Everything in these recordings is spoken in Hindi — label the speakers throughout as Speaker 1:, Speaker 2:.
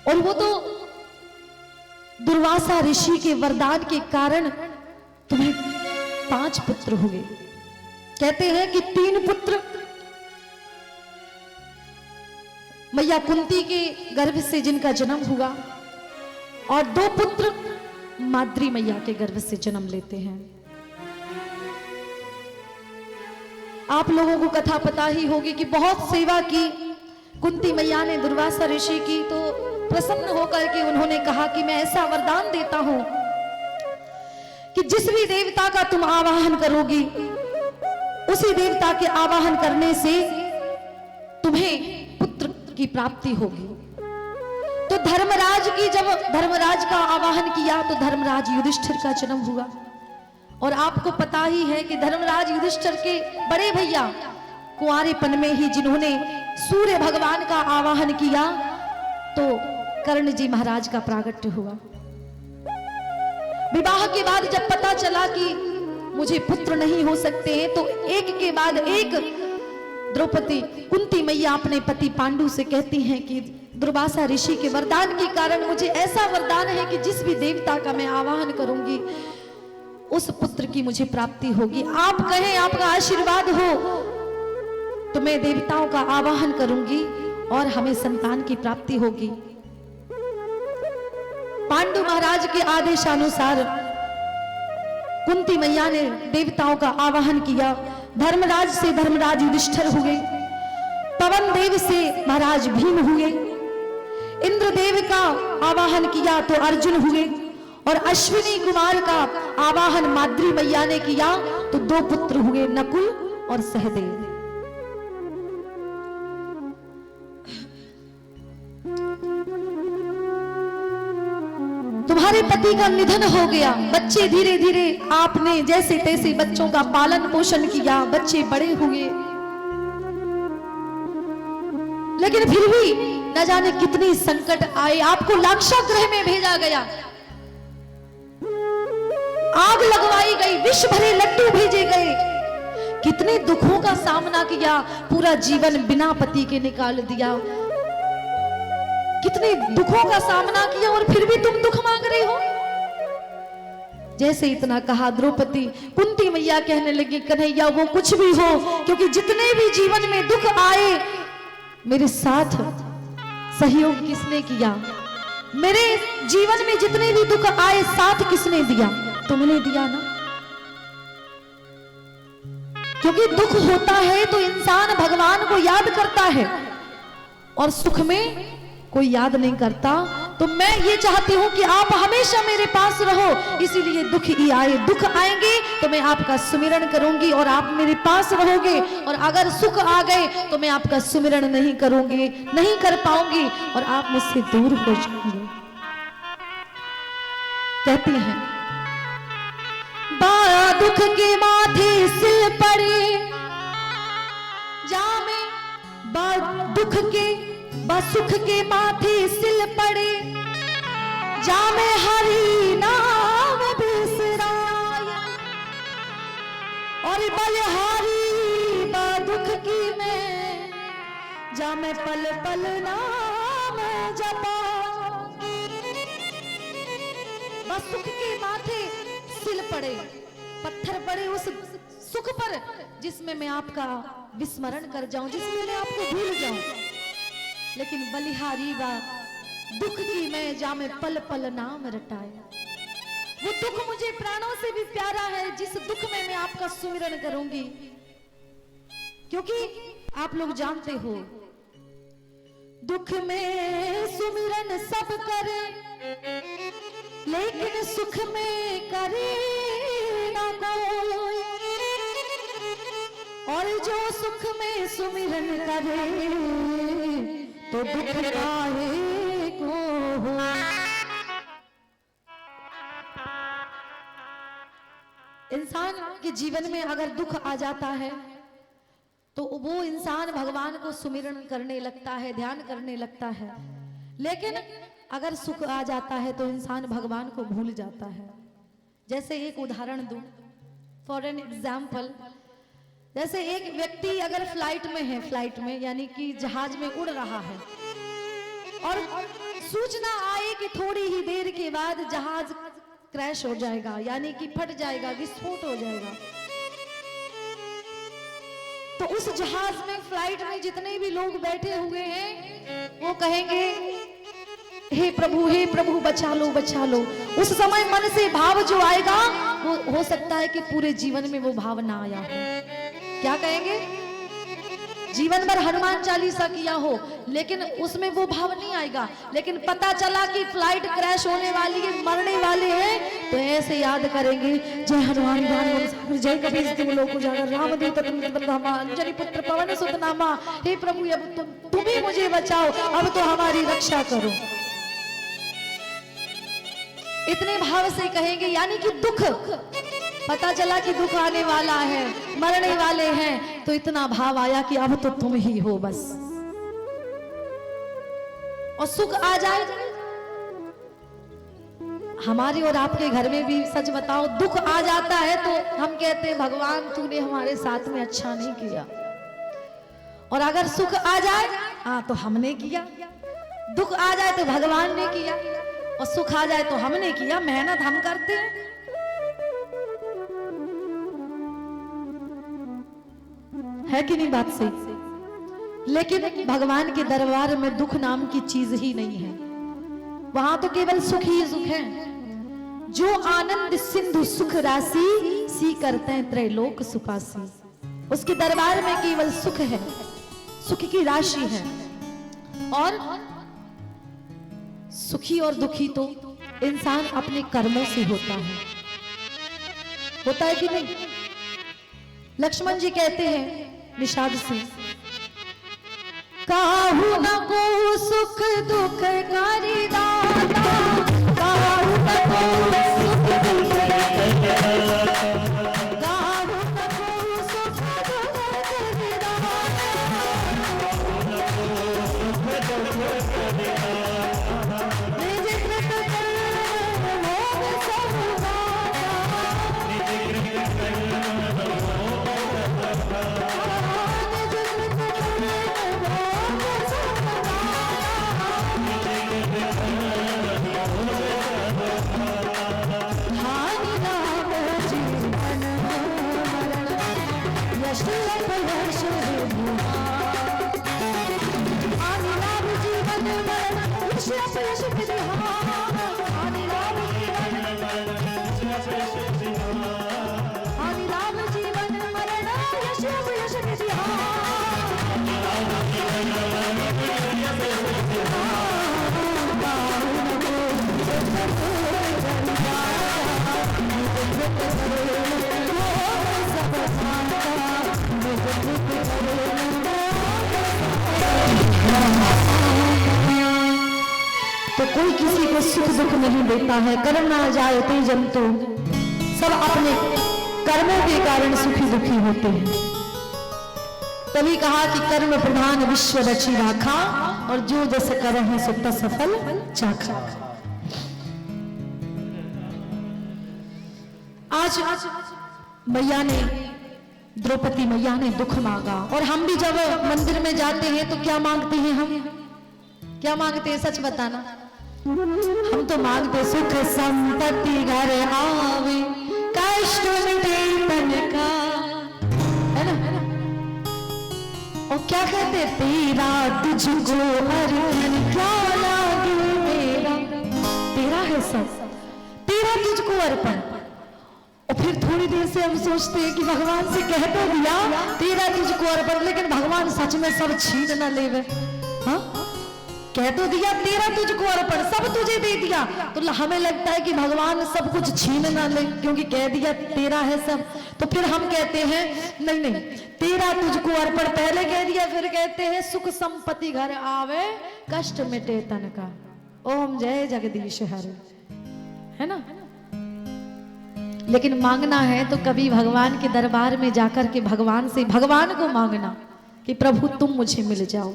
Speaker 1: और वो तो दुर्वासा ऋषि के वरदान के कारण तुम्हें 5 पुत्र हुए। कहते हैं कि 3 पुत्र मैया कुंती के गर्भ से जिनका जन्म हुआ और 2 पुत्र माद्री मैया के गर्भ से जन्म लेते हैं। आप लोगों को कथा पता ही होगी कि बहुत सेवा की कुंती मैया ने दुर्वासा ऋषि की, तो प्रसन्न होकर के उन्होंने कहा कि मैं ऐसा वरदान देता हूं कि जिस भी देवता का तुम आवाहन करोगी उसी देवता के आवाहन करने से तुम्हें पुत्र की प्राप्ति होगी। तो धर्मराज की जब धर्मराज का आवाहन किया तो धर्मराज युधिष्ठिर का जन्म हुआ। और आपको पता ही है कि धर्मराज युधिष्ठिर के बड़े भैया कुंवारेपन में ही जिन्होंने सूर्य भगवान का आवाहन किया तो कर्ण जी महाराज का प्रागट्य हुआ। विवाह के बाद जब पता चला कि मुझे पुत्र नहीं हो सकते हैं तो एक के बाद एक द्रौपदी कुंती मैया अपने पति पांडु से कहती हैं कि दुर्वासा ऋषि के वरदान के कारण मुझे ऐसा वरदान है कि जिस भी देवता का मैं आवाहन करूंगी उस पुत्र की मुझे प्राप्ति होगी। आप कहें आपका आशीर्वाद हो तो मैं देवताओं का आवाहन करूंगी और हमें संतान की प्राप्ति होगी। पांडु महाराज के आदेशानुसार कुंती मैया ने देवताओं का आवाहन किया। धर्मराज से धर्मराज युधिष्ठिर हुए, पवन देव से महाराज भीम हुए, इंद्रदेव का आवाहन किया तो अर्जुन हुए और अश्विनी कुमार का आवाहन माद्री मैया ने किया तो 2 पुत्र हुए, नकुल और सहदेव। तुम्हारे पति का निधन हो गया, बच्चे धीरे धीरे आपने जैसे तैसे बच्चों का पालन पोषण किया, बच्चे बड़े हुए, लेकिन फिर भी न जाने कितनी संकट आए। आपको लाक्षागृह में भेजा गया, आग लगवाई गई, विष भरे लड्डू भेजे गए, कितने दुखों का सामना किया, पूरा जीवन बिना पति के निकाल दिया, कितने दुखों का सामना किया और फिर भी तुम दुख मांग रही हो। जैसे इतना कहा द्रौपदी कुंती मैया कहने लगी कन्हैया वो कुछ भी हो, क्योंकि जितने भी जीवन में दुख आए मेरे साथ सहयोग किसने किया, मेरे जीवन में जितने भी दुख आए साथ किसने दिया, तुमने दिया ना। क्योंकि दुख होता है तो इंसान भगवान को याद करता है और सुख में कोई याद नहीं करता। तो मैं ये चाहती हूं कि आप हमेशा मेरे पास रहो, इसीलिए दुख ही आए, दुख आएंगे तो मैं आपका सुमिरन करूंगी और आप मेरे पास रहोगे, और अगर सुख आ गए तो मैं आपका सुमिरन नहीं करूंगी, नहीं कर पाऊंगी और आप मुझसे दूर हो जाएंगे। कहती हैं बा दुख के माथे सिल पड़े जामे, बा दुख के सुख के माथे सिल पड़े जामे हरि नाम बिसराया, और बलिहारी बा दुख की में जामे पल पल नाम जपा। बस सुख के माथे सिल पड़े, पत्थर पड़े उस सुख पर जिसमें मैं आपका विस्मरण कर जाऊं, जिसमें मैं आपको भूल जाऊं, लेकिन बलिहारी बा दुख की मैं जामे पल पल नाम रटाया। वो दुख मुझे प्राणों से भी प्यारा है जिस दुख में मैं आपका सुमिरन करूंगी, क्योंकि आप लोग जानते हो दुख में सुमिरन सब करे लेकिन सुख में करे ना कोई, और जो सुख में सुमिरन करे तो दुख काहे को हो। इंसान के जीवन में अगर दुख आ जाता है तो वो इंसान भगवान को सुमिरन करने लगता है, ध्यान करने लगता है, लेकिन अगर सुख आ जाता है तो इंसान भगवान को भूल जाता है। जैसे एक उदाहरण दूं, फॉर एन एग्जाम्पल, जैसे एक व्यक्ति अगर फ्लाइट में है, फ्लाइट में यानी कि जहाज में उड़ रहा है और सूचना आए कि थोड़ी ही देर के बाद जहाज क्रैश हो जाएगा, यानी कि फट जाएगा, विस्फोट हो जाएगा। तो उस जहाज में, फ्लाइट में जितने भी लोग बैठे हुए हैं वो कहेंगे हे प्रभु बचा लो बचा लो। उस समय मन से भाव जो आएगा वो हो सकता है कि पूरे जीवन में वो भाव ना आया हो। क्या कहेंगे? जीवन भर हनुमान चालीसा किया हो लेकिन उसमें वो भाव नहीं आएगा। लेकिन पता चला कि फ्लाइट क्रैश होने वाली है, मरने वाले हैं, तो ऐसे याद करेंगे जय हनुमान ज्ञान जय कबीर सिंह लोक उजागर रामदूत अंजनी पुत्र पवन सुत नामा। हे प्रभु अब तुम ही मुझे बचाओ, अब तो हमारी रक्षा करो। इतने भाव से कहेंगे, यानी कि दुख, पता चला कि दुख आने वाला है, मरने वाले हैं, तो इतना भाव आया कि अब तो तुम ही हो बस। और सुख आ जाए हमारे और आपके घर में भी, सच बताओ, दुख आ जाता है तो हम कहते हैं भगवान तूने हमारे साथ में अच्छा नहीं किया। और अगर सुख आ जाए हाँ तो हमने किया, दुख आ जाए तो भगवान ने किया, और सुख आ जाए तो हमने किया, मेहनत हम करते हैं। है कि नहीं बात सही? लेकिन भगवान के दरबार में दुख नाम की चीज ही नहीं है, वहां तो केवल सुख ही सुख है। जो आनंद सिंधु सुख राशि सी करते हैं त्रैलोक सुखासी। उसके दरबार में केवल सुख है, सुख की राशि है। और सुखी और दुखी तो इंसान अपने कर्मों से होता है कि नहीं? लक्ष्मण जी कहते हैं निषाद से, काहू न को सुख दुख कारी दाता, काहू न को सुख दुख कारी दाता, काहू न को सुख दुख कारी दाता, निज कृत कर्म मोह सब तो कोई किसी को सुख दुख नहीं देता है। कर्म ना जाए ते जंतु, सब अपने कर्मों के कारण सुखी दुखी होते हैं। तभी कहा कि कर्म प्रधान विश्व रची राखा, और जो जस कर है सो तस सफल चाखा। आज मैया ने, द्रौपदी मैया ने दुख मांगा, और हम भी जब मंदिर में जाते हैं तो क्या मांगते हैं? हम क्या मांगते हैं? सच बताना। हम तो मांगते सुख संपत्ति घर आवे, कष्ट मिटे तन का, है ना? और क्या कहते? तेरा तुझको अर्पण क्या लागे मेरा, तेरा है सब, तेरा तुझको अर्पण। और फिर थोड़ी देर से हम सोचते हैं कि भगवान से कह तो दिया तेरा तुझको अर्पण, लेकिन भगवान सच में सब छीन ना लेवे। हाँ, कह तो दिया तेरा तुझको अर्पण, सब तुझे दे दिया, तो हमें लगता है कि भगवान सब कुछ छीन ना ले, क्योंकि कह दिया तेरा है सब। तो फिर हम कहते हैं नहीं नहीं, तेरा तुझको अर्पण पहले कह दिया, फिर कहते हैं सुख संपत्ति घर आवे, कष्ट मिटे तन का। ओम जय जगदीश हरे, है ना? लेकिन मांगना है तो कभी भगवान के दरबार में जाकर के भगवान से, भगवान को मांगना कि प्रभु तुम मुझे मिल जाओ।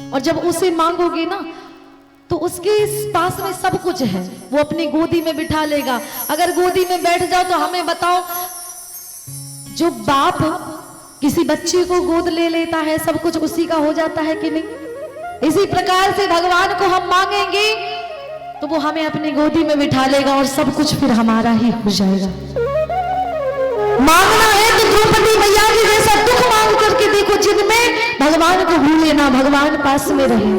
Speaker 1: और जब उसे मांगोगे ना तो उसके पास में सब कुछ है, वो अपनी गोदी में बिठा लेगा। अगर गोदी में बैठ जाओ तो हमें बताओ, जो बाप किसी बच्चे को गोद ले लेता है सब कुछ उसी का हो जाता है कि नहीं? इसी प्रकार से भगवान को हम मांगेंगे तो वो हमें अपनी गोदी में बिठा लेगा और सब कुछ फिर हमारा ही हो जाएगा। मांगना है तो द्रौपदी मैया जी जैसा दुख मांग करके देखो, जिनमें भगवान को भूले ना, भगवान पास में रहे।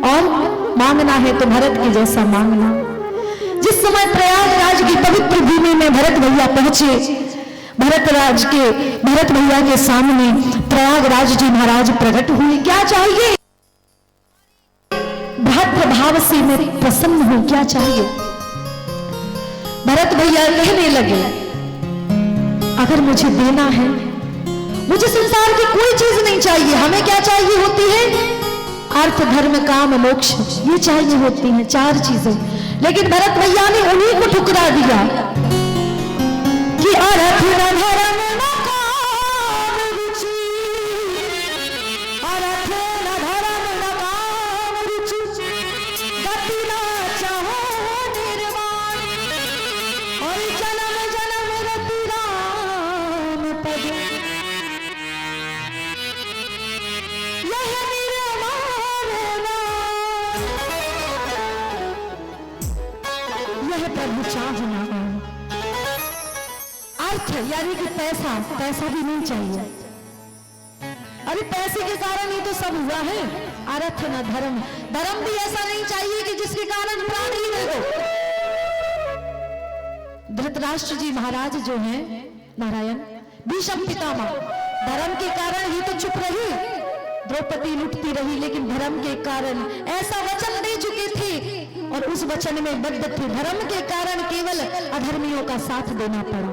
Speaker 1: और मांगना है तो भरत के जैसा मांगना। जिस समय प्रयागराज की पवित्र भूमि में भरत भैया पहुंचे, भरत भैया के सामने प्रयागराज जी महाराज प्रकट हुए। क्या चाहिए? भद्र भाव से मैं प्रसन्न हूं, क्या चाहिए? भरत भैया कहने लगे, अगर मुझे देना है, मुझे संसार की कोई चीज नहीं चाहिए। हमें क्या चाहिए होती है? अर्थ धर्म काम मोक्ष, ये चाहिए होती हैं 4 चीजें। लेकिन भरत भैया ने उन्हीं को ठुकरा दिया कि अर्थ न धर्म न काम रुचि, अर्थ न धर्म न काम रुचि, गति न चाहो निर्वाण, और जन्म जन्म रति राम पद, यह निर्वाण यह प्रभु चाहना। अर्थ यानी कि पैसा भी नहीं चाहिए। अरे पैसे के कारण ही तो सब हुआ है। अर्थ न धर्म, धर्म भी ऐसा नहीं चाहिए कि जिसके कारण प्राण ही दे दो। धृतराष्ट्र जी महाराज जो हैं नारायण, भीष्म पितामह, धर्म के कारण ही तो चुप रही, द्रौपदी लुटती रही, लेकिन धर्म के कारण ऐसा वचन दे चुके थे और उस वचन में बद्ध थे। धर्म के कारण केवल अधर्मियों का साथ देना पड़ा।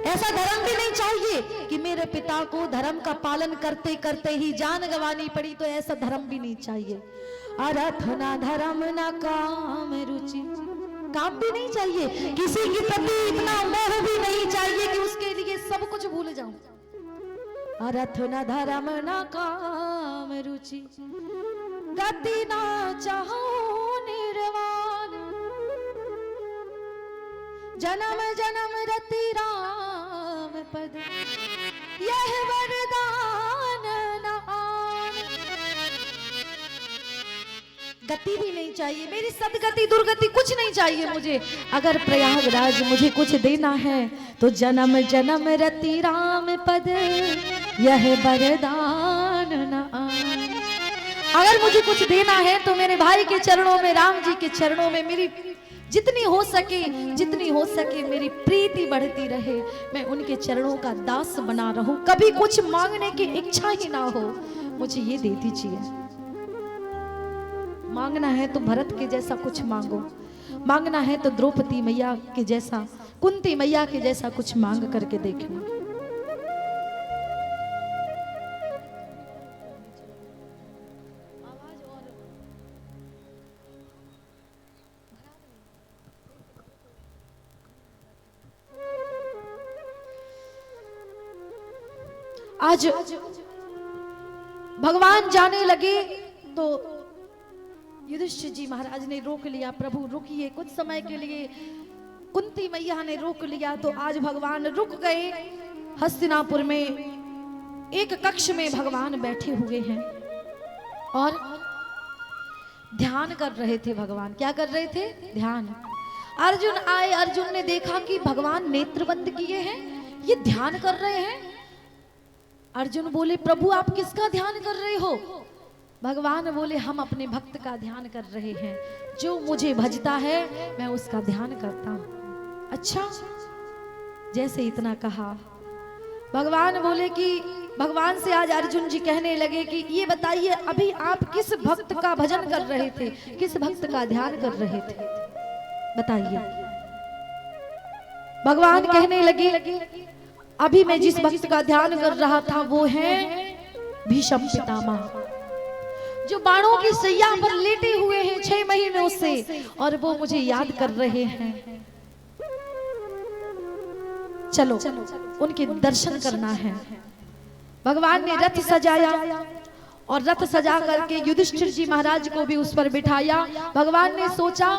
Speaker 1: ऐसा धर्म भी नहीं चाहिए कि मेरे पिता को धर्म का पालन करते करते ही जान गंवानी पड़ी, तो ऐसा धर्म भी नहीं चाहिए। अर्थ ना धर्म ना काम रुचि, काम भी नहीं चाहिए। किसी के प्रति इतना मोह भी नहीं चाहिए कि उसके लिए सब कुछ भूल जाऊं। अर्थ न धर्म न काम रुचि, गति ना चाहो निर्वाण, जन्म जन्म रति राम पद, यह वरदान न आन। गति भी नहीं चाहिए, मेरी सदगति दुर्गति कुछ नहीं चाहिए मुझे। अगर प्रयागराज मुझे कुछ देना है तो जन्म जन्म रति राम पद, यह वरदान न आन। अगर मुझे कुछ देना है तो मेरे भाई के चरणों में, राम जी के चरणों में मेरी जितनी हो सके मेरी प्रीति बढ़ती रहे, मैं उनके चरणों का दास बना रहूं, कभी कुछ मांगने की इच्छा ही ना हो, मुझे ये दे दीजिए। मांगना है तो भरत के जैसा कुछ मांगो, मांगना है तो द्रौपदी मैया के जैसा, कुंती मैया के जैसा कुछ मांग करके देखना। आज भगवान जाने लगे तो युधिष्ठिर जी महाराज ने रोक लिया, प्रभु रुकिए कुछ समय के लिए। कुंती मैया ने रोक लिया तो आज भगवान रुक गए। हस्तिनापुर में एक कक्ष में भगवान बैठे हुए हैं और ध्यान कर रहे थे। भगवान क्या कर रहे थे? ध्यान। अर्जुन आए, अर्जुन ने देखा कि भगवान नेत्र बंद किए हैं, ये ध्यान कर रहे हैं। अर्जुन बोले, प्रभु आप किसका ध्यान कर रहे हो? भगवान बोले, हम अपने भक्त का ध्यान कर रहे हैं, जो मुझे भजता है मैं उसका ध्यान करता हूं। अच्छा, जैसे इतना कहा भगवान बोले कि भगवान से आज अर्जुन जी कहने लगे कि ये बताइए अभी आप किस भक्त का भजन कर रहे थे, किस भक्त का ध्यान कर रहे थे, बताइए। भगवान कहने लगे, अभी मैं जिस भक्त का ध्यान कर रहा था वो है भीष्म पितामह, जो बाणों की सैया पर लेटे हुए हैं 6 महीनों से, और वो मुझे याद कर रहे हैं। चलो उनके दर्शन करना है। भगवान ने रथ सजाया और रथ सजा करके युधिष्ठिर जी महाराज को भी उस पर बिठाया। भगवान ने सोचा,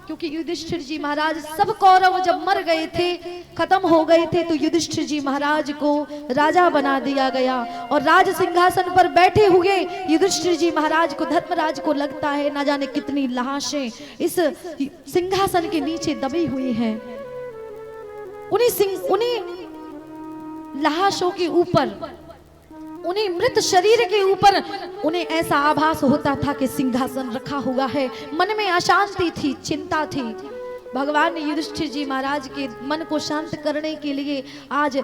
Speaker 1: क्योंकि युधिष्ठिर जी महाराज सब कौरव जब मर गए थे, खत्म हो गए थे, तो युधिष्ठिर जी महाराज को राजा बना दिया गया। और राज सिंहासन पर बैठे हुए युधिष्ठिर जी महाराज को, धर्मराज को लगता है ना जाने कितनी लाशें इस सिंहासन के नीचे दबी हुई हैं। उन्हीं लाशों के ऊपर, उन्हीं मृत शरीर के ऊपर उन्हें ऐसा आभास होता था कि सिंहासन रखा हुआ है। मन में अशांति थी, चिंता थी। भगवान ने युधिष्ठिर जी महाराज के मन को शांत करने के लिए आज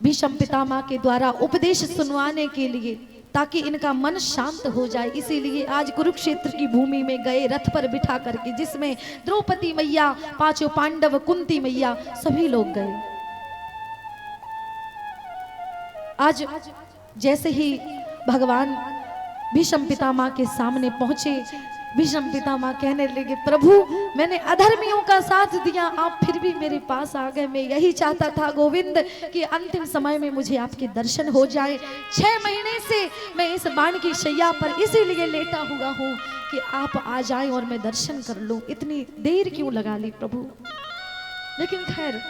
Speaker 1: भीष्म पितामह के द्वारा उपदेश सुनवाने के लिए, ताकि इनका मन शांत हो जाए, इसीलिए आज कुरुक्षेत्र की भूमि में गए रथ पर बिठा करके, जिसमें द्रौपदी मैया, पांचों पांडव, कुंती मैया, सभी लोग गए। आज जैसे ही भगवान भीष्म पितामह के सामने पहुंचे, भीष्म पितामह कहने लगे, प्रभु मैंने अधर्मियों का साथ दिया, आप फिर भी मेरे पास आ गए। मैं यही चाहता था गोविंद कि अंतिम समय में मुझे आपके दर्शन हो जाए। 6 महीने से मैं इस बाण की शैया पर इसीलिए लेटा हुआ हूँ कि आप आ जाएं और मैं दर्शन कर लूं। इतनी देर क्यों लगा ली प्रभु? लेकिन खैर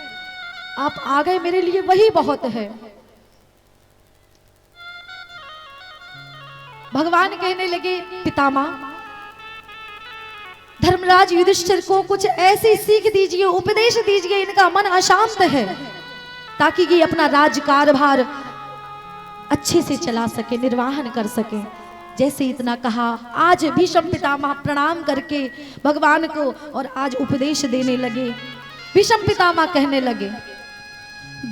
Speaker 1: आप आ गए, मेरे लिए वही बहुत है। भगवान कहने लगे, पितामह धर्मराज युधिष्ठिर को कुछ ऐसी सीख दीजिए, उपदेश दीजिए, इनका मन अशांत है, ताकि ये अपना राजकारभार अच्छे से चला सके, निर्वाहन कर सके। जैसे इतना कहा, आज भीष्म पितामह प्रणाम करके भगवान को और आज उपदेश देने लगे। भीष्म पितामह कहने लगे,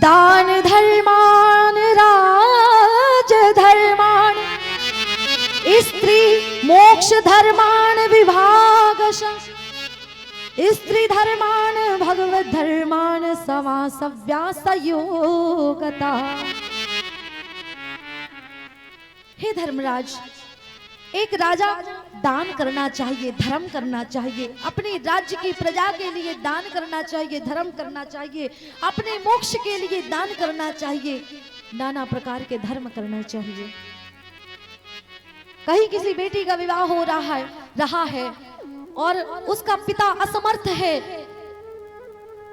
Speaker 1: दान धर्मान राज धर्मान स्त्री मोक्ष धर्मान विभागश स्त्री धर्मान भगवत धर्मान समासव्यासयोगता। हे धर्मराज, एक राजा दान करना चाहिए, धर्म करना चाहिए, अपने राज्य की प्रजा के लिए दान करना चाहिए, धर्म करना चाहिए, अपने मोक्ष के लिए दान करना चाहिए, नाना प्रकार के धर्म करना चाहिए। कहीं किसी बेटी का विवाह हो रहा है और उसका पिता असमर्थ है,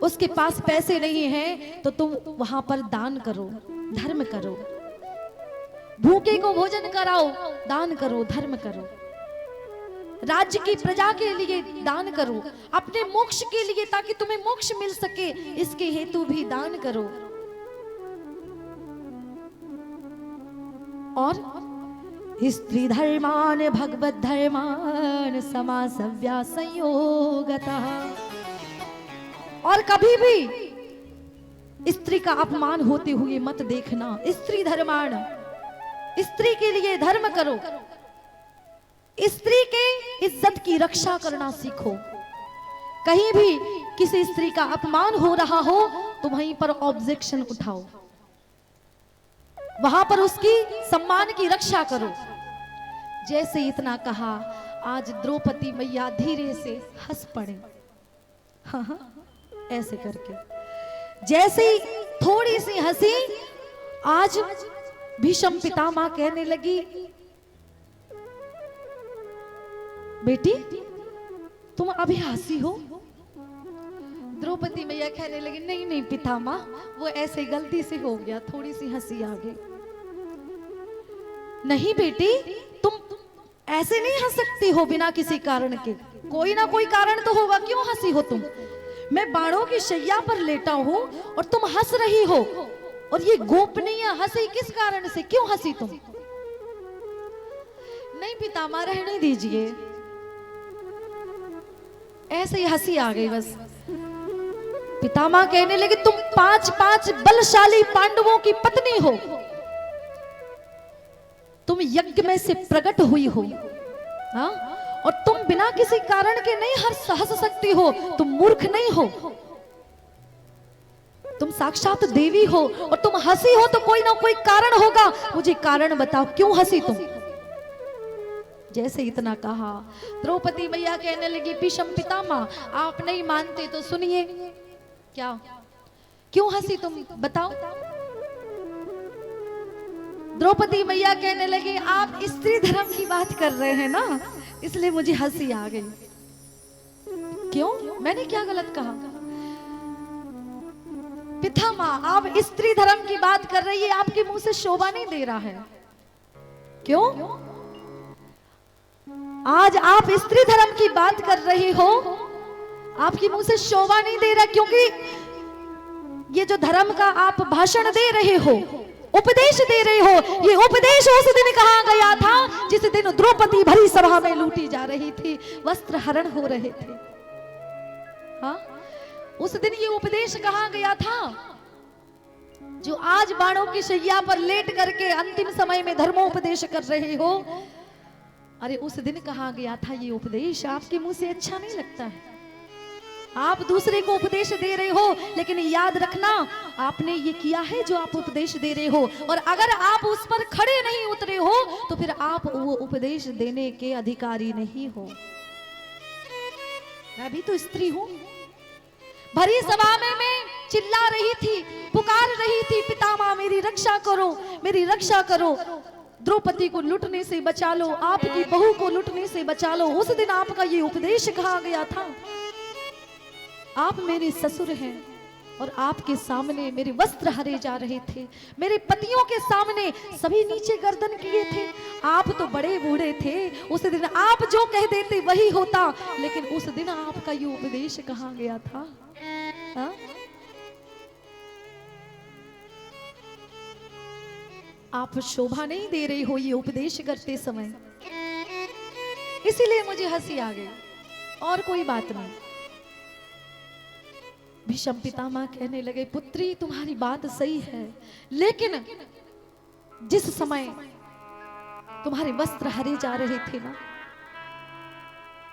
Speaker 1: उसके पास पैसे नहीं हैं, तो तुम वहां पर दान करो, धर्म करो। भूखे को भोजन कराओ, दान करो, धर्म करो। राज्य की प्रजा के लिए दान करो, अपने मोक्ष के लिए, ताकि तुम्हें मोक्ष मिल सके, इसके हेतु भी दान करो। और स्त्री धर्मान भगवत धर्मान समासव्या संयोगता। और कभी भी स्त्री का अपमान होते हुए मत देखना। स्त्री धर्मान, स्त्री के लिए धर्म करो, स्त्री के इज्जत की रक्षा करना सीखो। कहीं भी किसी स्त्री का अपमान हो रहा हो तो वहीं पर ऑब्जेक्शन उठाओ, वहां पर उसकी सम्मान की रक्षा करो। जैसे इतना कहा, आज द्रौपदी मैया धीरे से हंस पड़े, हाँ, ऐसे करके जैसे ही थोड़ी सी हंसी, आज भीष्म पितामह कहने लगी, बेटी तुम अभी हंसी हो? द्रौपदी मैया कहने लगी, नहीं नहीं पितामह, वो ऐसे गलती से हो गया, थोड़ी सी हंसी आ गई। नहीं बेटी, तुम ऐसे नहीं हंस सकती हो बिना किसी कारण के, कोई ना कोई कारण तो होगा, क्यों हंसी हो तुम? मैं बाणों की शैया पर लेटा हूं और तुम हंस रही हो, और ये गोपनीय हंसी किस कारण से, क्यों हंसी तुम? नहीं पितामह, रहने दीजिए, ऐसे ही हंसी आ गई बस। पितामह कहने लगे, तुम 5 बलशाली पांडवों की पत्नी हो, तुम यज्ञ में से प्रकट हुई हो, हाँ? और तुम बिना किसी कारण के नहीं हंस सकती हो, तुम मूर्ख नहीं हो, तुम साक्षात देवी हो, और तुम हंसी हो तो कोई ना कोई कारण होगा, मुझे कारण बताओ, क्यों हंसी तुम? जैसे इतना कहा, द्रौपदी मैया कहने लगी, भीष्म पितामह आप नहीं मानते तो सुनिए, क्या क्यों हंसी तुम बताओ? द्रौपदी मैया कहने लगी आप स्त्री धर्म की बात कर रहे हैं ना, इसलिए मुझे हंसी आ गई। क्यों, मैंने क्या गलत कहा? पितामह, आप स्त्री धर्म की बात कर रही है, आपके मुंह से शोभा नहीं दे रहा है। क्यों? आज आप स्त्री धर्म की बात कर रही हो, आपके मुंह से शोभा नहीं दे रहा, क्योंकि ये जो धर्म का आप भाषण दे रहे हो, उपदेश दे रहे हो, ये उपदेश उस दिन कहा गया था जिस दिन द्रौपदी भरी सभा में लूटी जा रही थी, वस्त्र हरण हो रहे थे। हाँ, उस दिन ये उपदेश कहा गया था जो आज बाणों की शैया पर लेट करके अंतिम समय में धर्मोपदेश कर रहे हो। अरे उस दिन कहा गया था ये उपदेश, आपके मुंह से अच्छा नहीं लगता है। आप दूसरे को उपदेश दे रहे हो, लेकिन याद रखना आपने ये किया है जो आप उपदेश दे रहे हो, और अगर आप उस पर खड़े नहीं उतरे हो तो फिर आप वो उपदेश देने के अधिकारी नहीं हो। मैं भी तो स्त्री हूं। भरी सभा में मैं चिल्ला रही थी, पुकार रही थी, पितामह मेरी रक्षा करो, मेरी रक्षा करो, द्रौपदी को लुटने से बचा लो, आपकी बहू को लुटने से बचा लो। उस दिन आपका ये उपदेश कहा गया था। आप मेरे ससुर हैं और आपके सामने मेरे वस्त्र हरे जा रहे थे, मेरे पतियों के सामने सभी नीचे गर्दन किए थे। आप तो बड़े बूढ़े थे, उस दिन आप जो कह देते वही होता, लेकिन उस दिन आपका ये उपदेश कहा गया था। हा? आप शोभा नहीं दे रही हो ये उपदेश करते समय, इसीलिए मुझे हंसी आ गई, और कोई बात नहीं। भीष्म पितामह कहने लगे, पुत्री तुम्हारी बात सही है, लेकिन जिस समय तुम्हारे वस्त्र हरे जा रहे थे ना,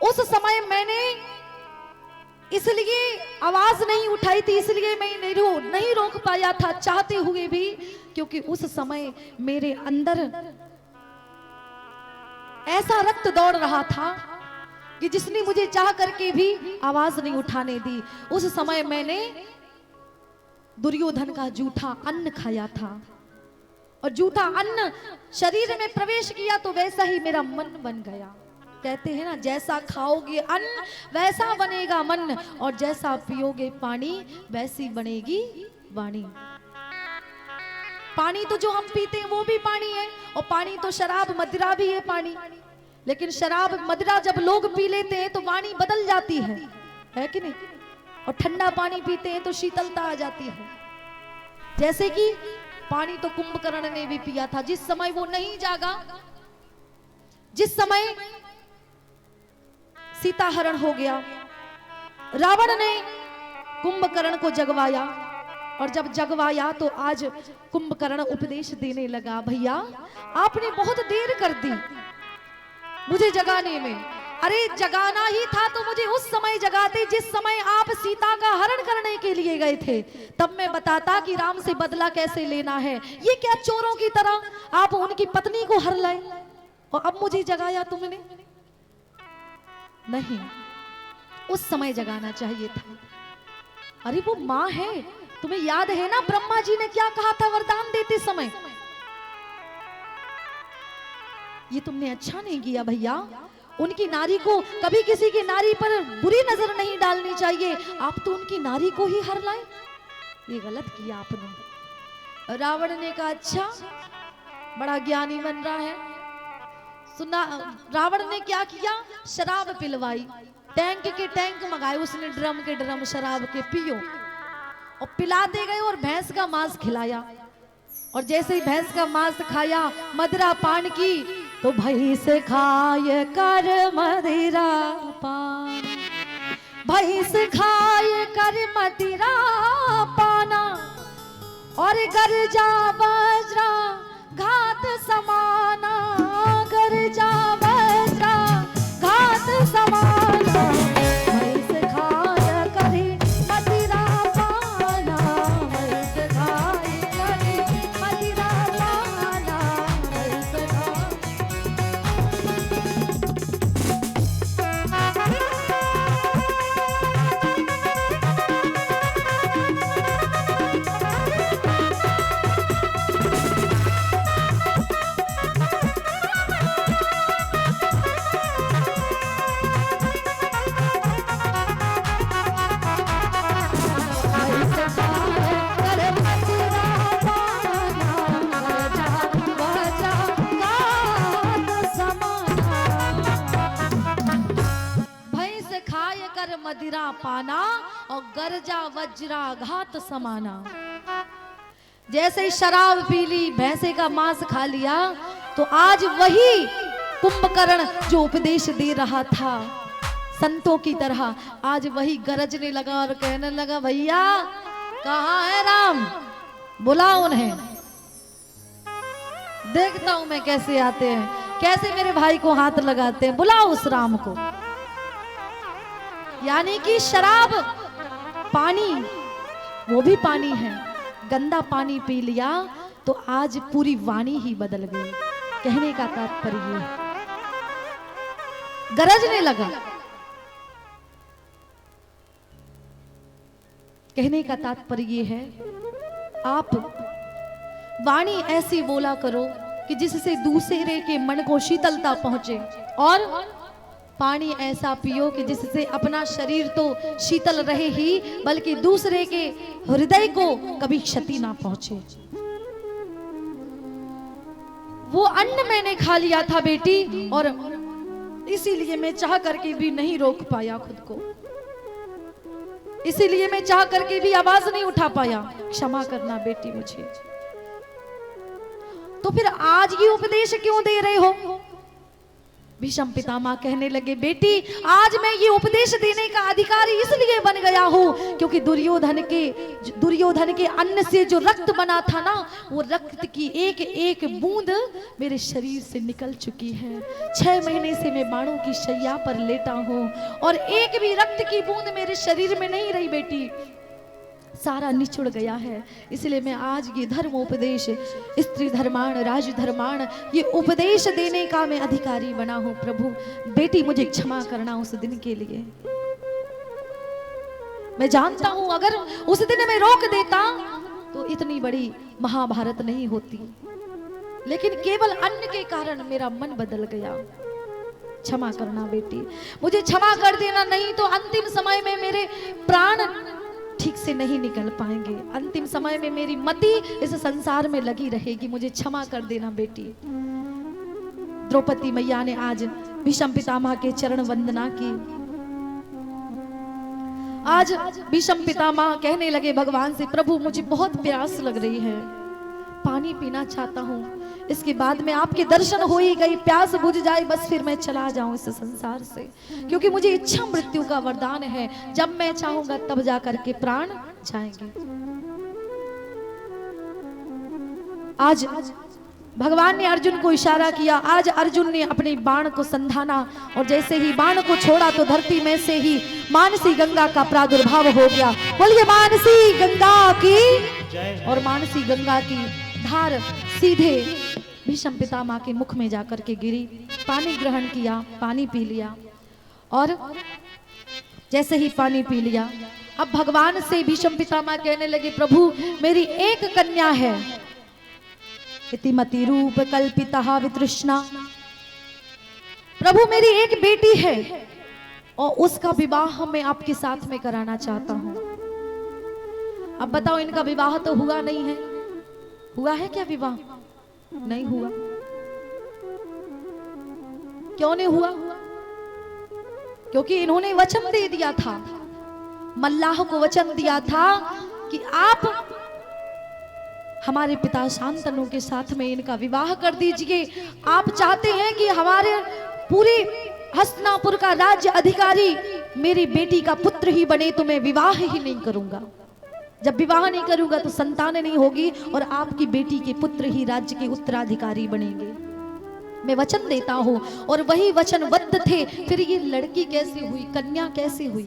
Speaker 1: उस समय मैंने इसलिए आवाज नहीं उठाई थी, इसलिए मैं नहीं रोक पाया था चाहते हुए भी, क्योंकि उस समय मेरे अंदर ऐसा रक्त दौड़ रहा था कि जिसने मुझे चाह करके भी आवाज नहीं उठाने दी। उस समय मैंने दुर्योधन का जूठा अन्न खाया था, और जूठा अन्न शरीर में प्रवेश किया तो वैसा ही मेरा मन बन गया। कहते हैं ना, जैसा खाओगे अन्न वैसा बनेगा मन, और जैसा पियोगे पानी वैसी बनेगी वाणी। पानी तो जो हम पीते हैं वो भी पानी है, और पानी तो शराब मदिरा भी है पानी, लेकिन शराब मदिरा जब लोग पी लेते हैं तो वाणी बदल जाती है कि नहीं? और ठंडा पानी पीते हैं तो शीतलता आ जाती है। जैसे कि पानी तो कुंभकर्ण ने भी पिया था, जिस समय वो नहीं जागा, जिस समय सीता हरण हो गया, रावण ने कुंभकर्ण को जगवाया, और जब जगवाया तो आज कुंभकर्ण उपदेश देने लगा, भैया आपने बहुत देर कर दी मुझे जगाने में। अरे जगाना ही था तो मुझे उस समय जगाते जिस समय आप सीता का हरण करने के लिए गए थे, तब मैं बताता कि राम से बदला कैसे लेना है। ये क्या चोरों की तरह आप उनकी पत्नी को हर लाए, और अब मुझे जगाया तुमने? नहीं, उस समय जगाना चाहिए था। अरे वो माँ है, तुम्हें याद है ना ब्रह्मा जी ने क्या कहा था वरदान देते समय? ये तुमने अच्छा नहीं किया भैया। उनकी नारी को कभी किसी की नारी पर बुरी नजर नहीं डालनी चाहिए, आप तो उनकी नारी को ही हर लाए, ये गलत किया आपने। रावण ने कहा अच्छा बड़ा ज्ञानी बन रहा है। सुना, रावण ने क्या किया, शराब पिलवाई, टैंक के टैंक मंगाए उसने, ड्रम के ड्रम शराब के, पियो, और पिलाते गए और भैंस का मांस खिलाया। और जैसे ही भैंस का मांस खाया, मदिरा पान की, तो भैंस खाए कर मदिरा पान, भैंस खाए कर मदिरा पाना, और गर्जा बजरा घात समाना, गर्जा बजरा घात समाना, भैंस खाए कर मदिरा पाना, भैंस खाए कर मदिरा पाना, भैंस खाए। मदिरा पाना और गरजा वज्राघात समाना। जैसे शराब पी ली, भैंसे का मांस खा लिया, तो आज वही कुंभकर्ण जो उपदेश दे रहा था संतों की तरह, आज वही गरजने लगा और कहने लगा, भैया कहाँ है राम, बुलाओ उन्हें, देखता हूं मैं कैसे आते हैं, कैसे मेरे भाई को हाथ लगाते हैं, बुलाओ उस राम को। यानी कि शराब, पानी, वो भी पानी है, गंदा पानी पी लिया तो आज पूरी वाणी ही बदल गई। कहने का तात्पर्य गरजने लगा, कहने का तात्पर्य है आप वाणी ऐसी बोला करो कि जिससे दूसरे के मन को शीतलता पहुंचे, और पानी ऐसा पियो कि जिससे अपना शरीर तो शीतल रहे ही बल्कि दूसरे के हृदय को कभी क्षति ना पहुंचे। वो अन्न मैंने खा लिया था बेटी, और इसीलिए मैं चाह करके भी नहीं रोक पाया खुद को, इसीलिए मैं चाह करके भी आवाज नहीं उठा पाया। क्षमा करना बेटी मुझे। तो फिर आज ये उपदेश क्यों दे रहे हो? भीष्म पितामह कहने लगे, बेटी आज मैं ये उपदेश देने का अधिकारी इसलिए बन गया हूं क्योंकि दुर्योधन के अन्न से जो रक्त बना था ना, वो रक्त की एक एक बूंद मेरे शरीर से निकल चुकी है। 6 महीने से मैं बाणों की शैया पर लेटा हूं और एक भी रक्त की बूंद मेरे शरीर में नहीं रही बेटी, सारा निचुड़ गया है। इसलिए मैं आज ये धर्मोपदेश, स्त्री धर्माण राज धर्माण, ये उपदेश देने का मैं अधिकारी बना हूं। प्रभु बेटी मुझे क्षमा करना उस दिन के लिए। मैं जानता हूं अगर उस दिन मैं रोक देता तो इतनी बड़ी महाभारत नहीं होती, लेकिन केवल अन्न के कारण मेरा मन बदल गया। क्षमा करना बेटी, मुझे क्षमा कर देना, नहीं तो अंतिम समय में मेरे प्राण ठीक से नहीं निकल पाएंगे। अंतिम समय में मेरी मति इस संसार में लगी रहेगी। मुझे क्षमा कर देना बेटी। द्रौपदी मैया ने आज भीष्म पितामह के चरण वंदना की। आज भीष्म पितामह कहने लगे भगवान से, प्रभु मुझे बहुत प्यास लग रही है, पानी पीना चाहता हूँ, इसके बाद में आपके दर्शन हो ही गई, प्यास बुझ जाए बस फिर मैं चला जाऊं इस संसार से, क्योंकि मुझे इच्छा मृत्यु का वरदान है, जब मैं चाहूंगा तब जा करके प्राण जाएंगे। आज भगवान ने अर्जुन को इशारा किया। आज अर्जुन ने अपने बाण को संधाना और जैसे ही बाण को छोड़ा तो धरती में से ही मानसी गंगा का प्रादुर्भाव हो गया। बोलिए मानसी गंगा की, और मानसी गंगा की धार सीधे भीष्म पितामह के मुख में जाकर के गिरी। पानी ग्रहण किया, पानी पी लिया, और जैसे ही पानी पी लिया अब भगवान से भीष्म पितामह कहने लगे, प्रभु मेरी एक कन्या है, इतिमति रूप कल्पिता वितृष्णा, प्रभु मेरी एक बेटी है और उसका विवाह मैं आपके साथ में कराना चाहता हूं। अब बताओ, इनका विवाह तो हुआ नहीं है, हुआ है क्या विवाह? नहीं हुआ। क्यों नहीं हुआ? क्योंकि इन्होंने वचन दे दिया था, मल्लाह को वचन दिया था कि आप हमारे पिता शांतनु के साथ में इनका विवाह कर दीजिए। आप चाहते हैं कि हमारे पूरे हस्तिनापुर का राज्य अधिकारी मेरी बेटी का पुत्र ही बने, तो मैं विवाह ही नहीं करूंगा। जब विवाह नहीं करूंगा तो संतान नहीं होगी और आपकी बेटी के पुत्र ही राज्य के उत्तराधिकारी बनेंगे। मैं वचन देता हूं, और वही वचनबद्ध थे। फिर ये लड़की कैसे हुई, कन्या कैसे हुई?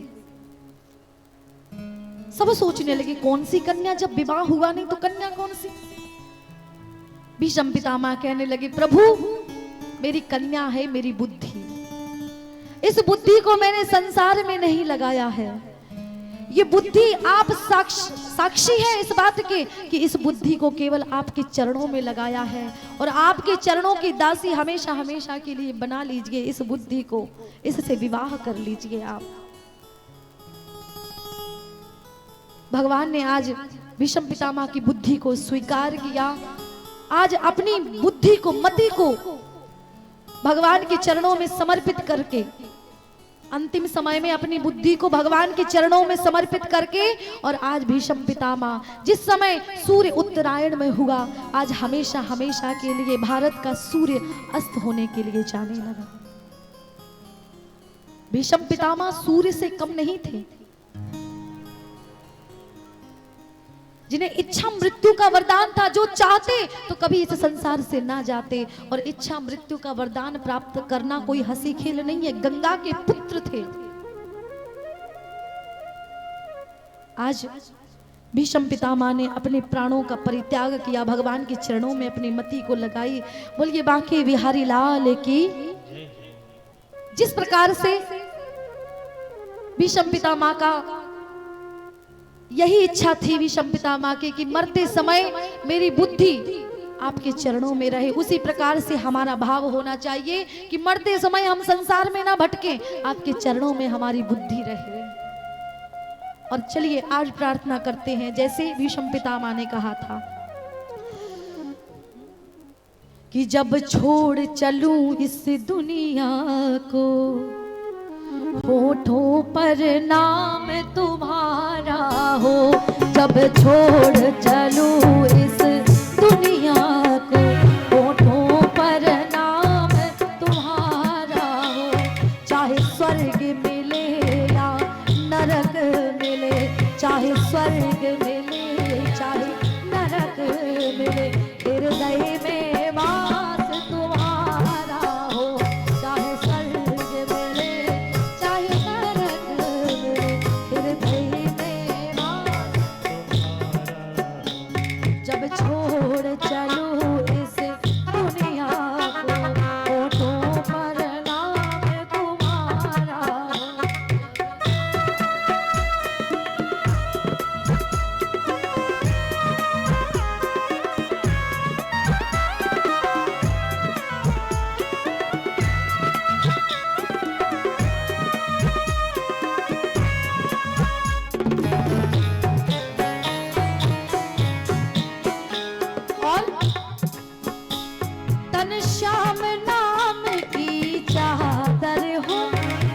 Speaker 1: सब सोचने लगे कौन सी कन्या, जब विवाह हुआ नहीं तो कन्या कौन सी? भीष्म पितामह कहने लगे, प्रभु मेरी कन्या है मेरी बुद्धि, इस बुद्धि को मैंने संसार में नहीं लगाया है। ये बुद्धि आप साक्षी है इस बात के कि इस बुद्धि को केवल आपके चरणों में लगाया है, और आपके चरणों की दासी हमेशा हमेशा के लिए बना लीजिए इस बुद्धि को, इससे विवाह कर लीजिए आप। भगवान ने आज भीष्म पितामह की बुद्धि को स्वीकार किया। आज अपनी बुद्धि को, मति को भगवान के चरणों में समर्पित करके अंतिम समय में अपनी बुद्धि को भगवान के चरणों में समर्पित करके, और आज भीष्म पितामह जिस समय सूर्य उत्तरायण में हुआ, आज हमेशा हमेशा के लिए भारत का सूर्य अस्त होने के लिए जाने लगा। भीष्म पितामह सूर्य से कम नहीं थे, जिन्हें इच्छा मृत्यु का वरदान था, जो चाहते तो कभी इस संसार से ना जाते। और इच्छा मृत्यु का वरदान प्राप्त करना कोई हंसी खेल नहीं है, गंगा के पुत्र थे। आज भीष्म पितामह ने अपने प्राणों का परित्याग किया, भगवान के चरणों में अपनी मति को लगाई। बोलिए बांके बिहारी लाल की। जिस प्रकार से भीष्म पितामह का यही इच्छा थी, भीष्म पितामह की, कि मरते समय मेरी बुद्धि आपके चरणों में रहे, उसी प्रकार से हमारा भाव होना चाहिए कि मरते समय हम संसार में ना भटके, आपके चरणों में हमारी बुद्धि रहे। और चलिए आज प्रार्थना करते हैं जैसे भीष्म पितामह ने कहा था कि जब छोड़ चलूं इस दुनिया को, होठों पर नाम तुम्हारा हो। जब छोड़ चलूं इस दुनिया को, होठों पर नाम तुम्हारा हो। चाहे स्वर्ग मिले या नरक मिले, चाहे स्वर्ग मिले चाहे नरक मिले, हृदय में वास तुम्हारा हो। चाहे स्वर्ग मिले चाहे नरक मिले, हृदय में वास तुम्हारा। जब छोड़ चलूं इस दुनिया को, होठों पर नाम तुम्हारा हो। और तन श्याम नाम की चादर हो,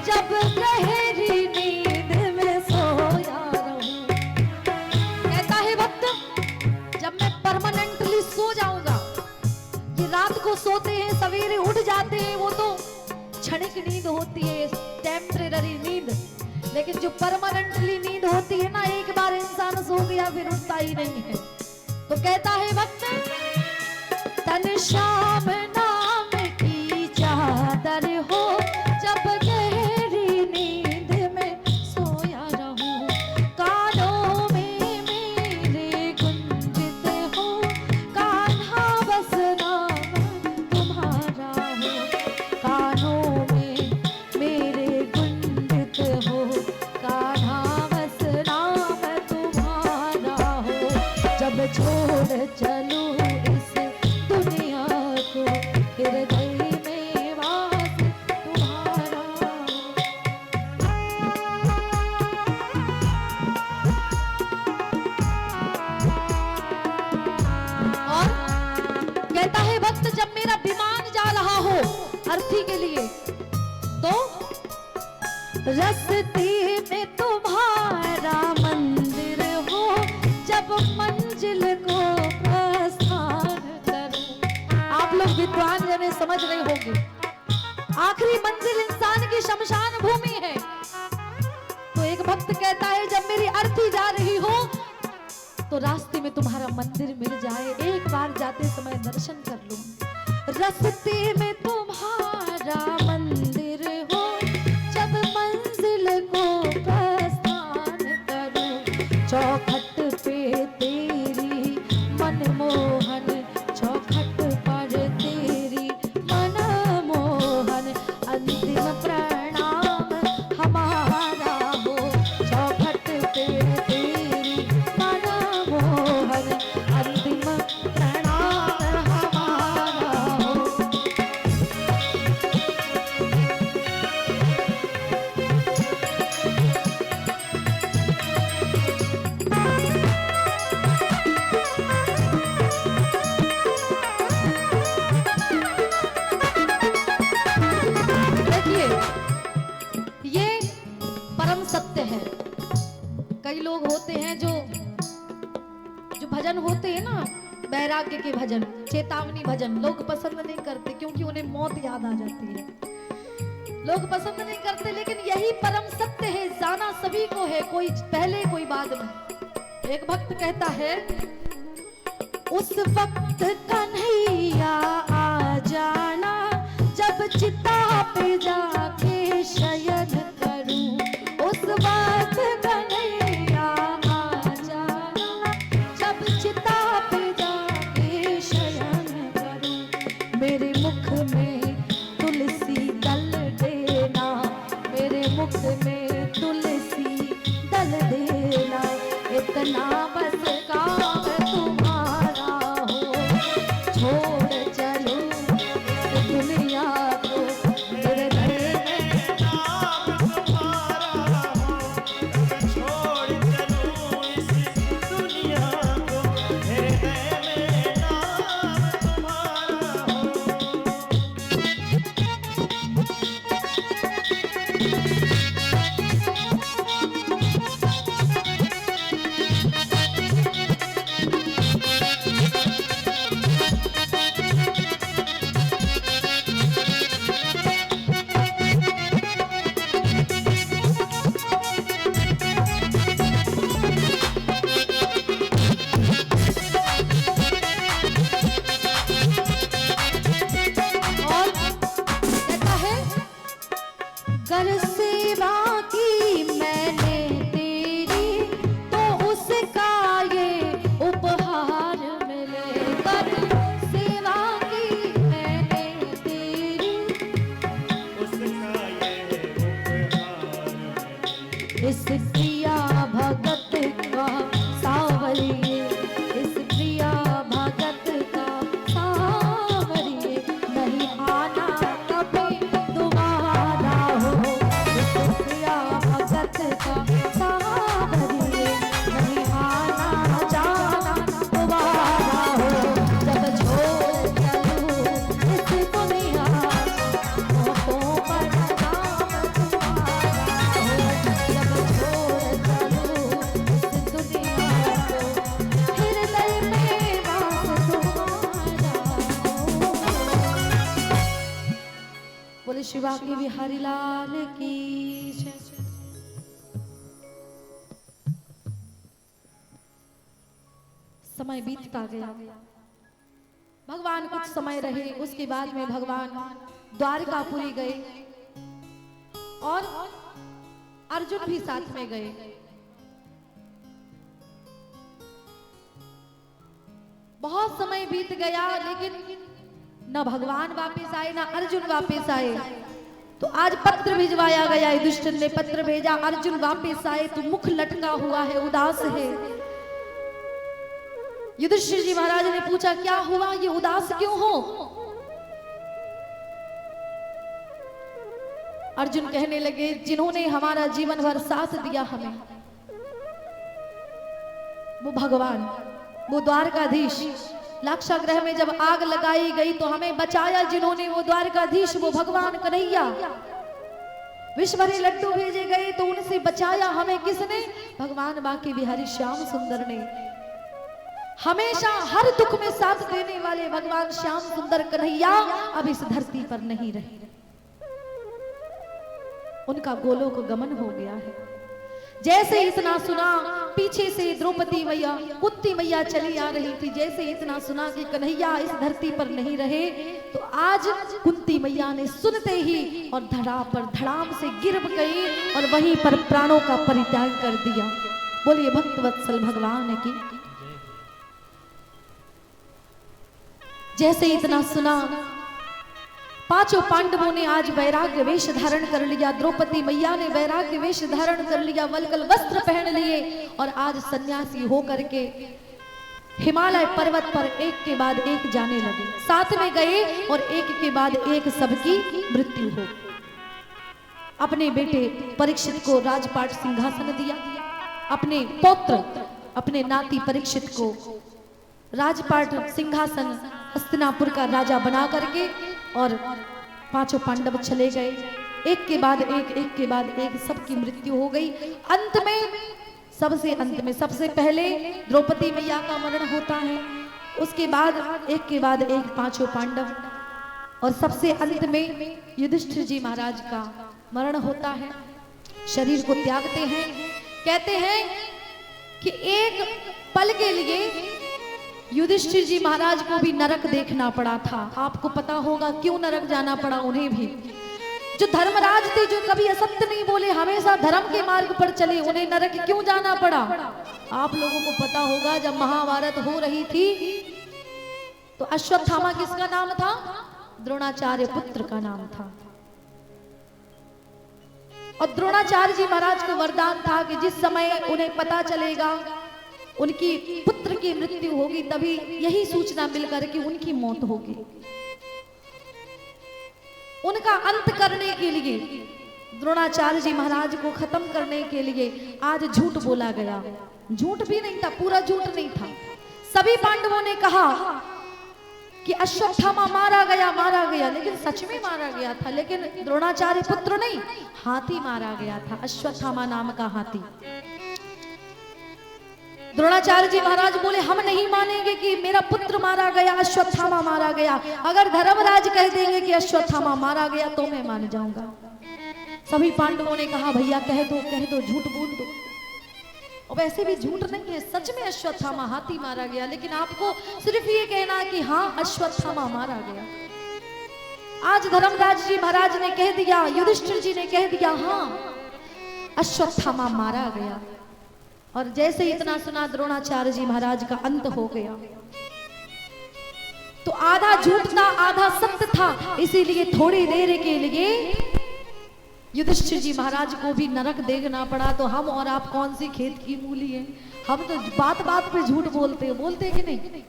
Speaker 1: जब गहरी नींद में सोया रहूं। कहता है भक्त, जब मैं परमानेंटली सो जाऊंगा, ये रात को सोते हैं सवेरे उठ जाते हैं, वो तो क्षणिक नींद होती है, टेम्परेरी नींद। लेकिन जो परमानेंटली नींद होती है ना, एक बार इंसान सो गया फिर उठता ही नहीं है। तो कहता है भक्त, तन श्याम नाम की चादर हो, जब गहरी नींद में सोया रहूं। कानों में मेरे गुंजित हो, कान्हा बस नाम तुम्हारा हो। कानों में मेरे गुंजित हो, कान्हा बस नाम तुम्हारा हो। जब छोड़ चलूं इस दुनिया को, हृदय में वास तुम्हारा हो। और कहता है भक्त, जब मेरा विमान जा रहा हो अर्थी के लिए, तो रस्ते में तुम्हारा मंदिर हो, जब मंजिल को प्रस्थान करूं। आप लोग विद्वान जने समझ रहे होंगे, आखिरी मंजिल इंसान की शमशान भूमि है। तो एक भक्त कहता है, जब मेरी अर्थी जा रही हो तो रास्ते में तुम्हारा मंदिर मिल जाए, एक बार जाते समय दर्शन कर लूं। रास्ते में तुम्हारा मंदिर हो, जब मंजिल को प्रस्थान करूं। चौखट पे तेरी मनमोहन, चौखट पर तेरी मनमोहन, अंतिम प्रणाम हमारा हो। चौखट पे तेरी मनमोहन, अंतिम प्रणाम हमारा हो। देखिए सत्य है। कई लोग होते हैं जो भजन होते हैं ना, वैराग्य के भजन, चेतावनी भजन, लोग पसंद नहीं करते क्योंकि उन्हें मौत याद आ जाती है। लोग पसंद नहीं करते, लेकिन यही परम सत्य है, जाना सभी को है, कोई पहले कोई बाद में। एक भक्त कहता है, उस वक्त कन्हैया आ जाना जब चिता पे जाके शयन करूं। उस वक्त कन्हैया आ जाना जब चिता पे जाके शयन करूं। मेरे मुख में तुलसी दल देना, मेरे मुख में तुलसी दल देना, इतना बस काम तुम्हारा हो, छोड़ चलो दुनिया को, मेरे घर में
Speaker 2: नाम तुम्हारा हो, छोड़ चलूं इस दुनिया को, हृदय में नाम तुम्हारा हो।
Speaker 1: और कहता है, कर सेवा की मैंने तेरी तो उसका ये उपहार मिले। कर सेवा की मैंने तेरी,
Speaker 2: उसका ये उपहार मिले।
Speaker 1: इस प्रिया भगत का सावरिये, इस प्रिया भगत का सावरिये, नहीं आना कभी दोबारा हो। इस प्रिया भगत का सावरिये, नहीं आना जाना दोबारा हो। जब छोड़ चलूं इस दुनिया को, होठों पर नाम तुम्हारा हो। जब छोड़ चलूं इस दुनिया को, हृदय में वास तुम्हारा हो। बोले शिवा की बिहारी लाल की जय। समय बीतता गया, भगवान कुछ समय रहे, उसके बाद में भगवान द्वारकापुरी गए और अर्जुन भी साथ में गए। बहुत समय बीत गया, लेकिन न भगवान वापस आए न अर्जुन वापस आए। तो आज पत्र भिजवाया गया, युधिष्ठिर ने पत्र भेजा, अर्जुन वापस आए तो मुख लटका हुआ है, उदास है। युधिष्ठिर जी महाराज ने पूछा, क्या हुआ, ये उदास क्यों हो? अर्जुन कहने लगे, जिन्होंने हमारा जीवन भर साथ दिया हमें, वो भगवान, वो द्वारकाधीश। लाक्षागृह में जब आग लगाई गई तो हमें बचाया जिन्होंने, वो द्वारकाधीश, वो भगवान कन्हैया। विश्व भरे लड्डू भेजे गए तो उनसे बचाया हमें किसने? भगवान बांके बिहारी श्याम सुंदर ने। हमेशा हर दुख में साथ देने वाले भगवान श्याम सुंदर कन्हैया अब इस धरती पर नहीं रहे, उनका गोलोक गमन हो गया है। जैसे इतना सुना, पीछे से द्रौपदी मैया, कुंती मैया चली आ रही थी, जैसे इतना सुना कि कन्हैया इस धरती पर नहीं रहे, तो आज कुंती मैया ने सुनते ही और धड़ा पर धड़ाम से गिर गई और वहीं पर प्राणों का परित्याग कर दिया। बोलिए भक्तवत्सल भगवान की। जैसे इतना सुना, पांचों पांडवों ने आज वैराग्य वेश धारण कर लिया, द्रौपदी मैया ने वैराग्य वेश धारण कर लिया, वलकल वस्त्र पहन लिए और आज सन्यासी होकर के हिमालय पर्वत पर एक के बाद एक जाने लगे। साथ में गए और एक के बाद एक सबकी मृत्यु हो। अपने बेटे परीक्षित को राजपाट सिंहासन दिया, अपने पौत्र अपने नाती परीक्षित को राजपाट सिंहासन हस्तिनापुर का राजा बना करके, और पांचों पांडव चले गए। एक के बाद एक के बाद एक सबकी मृत्यु हो गई। अंत में सबसे पहले द्रौपदी मैया का मरण होता है, उसके बाद एक पांचों पांडव, और सबसे अंत में युधिष्ठिर जी महाराज का मरण होता है। शरीर को त्यागते हैं। कहते हैं कि एक पल के लिए युधिष्ठिर जी महाराज को भी नरक देखना पड़ा था। आपको पता होगा क्यों नरक जाना पड़ा उन्हें भी। जो धर्मराज थे, जो कभी असत्य नहीं बोले, हमेशा धर्म के मार्ग पर चले, उन्हें नरक क्यों जाना पड़ा? आप लोगों को पता होगा जब महाभारत हो रही थी तो अश्वत्थामा किसका नाम था? द्रोणाचार्य पुत्र का नाम था। और द्रोणाचार्य जी महाराज को वरदान था कि जिस समय उन्हें पता चलेगा उनकी पुत्र की मृत्यु होगी, तभी यही सूचना मिलकर कि उनकी मौत होगी। उनका अंत करने के लिए, द्रोणाचार्य जी महाराज को खत्म करने के लिए आज झूठ बोला गया। झूठ भी नहीं था, पूरा झूठ नहीं था। सभी पांडवों ने कहा कि अश्वत्थामा मारा गया, लेकिन सच में मारा गया था, लेकिन द्रोणाचार्य पुत्र नहीं, हाथी मारा गया था, अश्वत्थामा नाम का हाथी। द्रोणाचार्य जी महाराज बोले हम नहीं मानेंगे कि मेरा पुत्र मारा गया, अश्वत्थामा मारा गया। अगर धर्मराज कह देंगे कि अश्वत्थामा मारा गया तो मैं मान जाऊंगा। सभी पांडवों ने कहा भैया कह दो, झूठ बोल दो। और वैसे भी झूठ नहीं है, सच में अश्वत्थामा हाथी मारा गया, लेकिन आपको सिर्फ ये कहना है कि हाँ अश्वत्थामा मारा गया। आज धर्मराज जी महाराज ने कह दिया, युधिष्ठिर जी ने कह दिया हाँ अश्वत्थामा मारा गया। और जैसे इतना सुना, द्रोणाचार्य जी महाराज का अंत हो गया। तो आधा झूठ था आधा सत्य था, इसीलिए थोड़ी देर के लिए युधिष्ठिर जी महाराज को भी नरक देखना पड़ा। तो हम और आप कौन सी खेत की मूली हैं? हम तो बात बात पे झूठ बोलते हैं कि नहीं?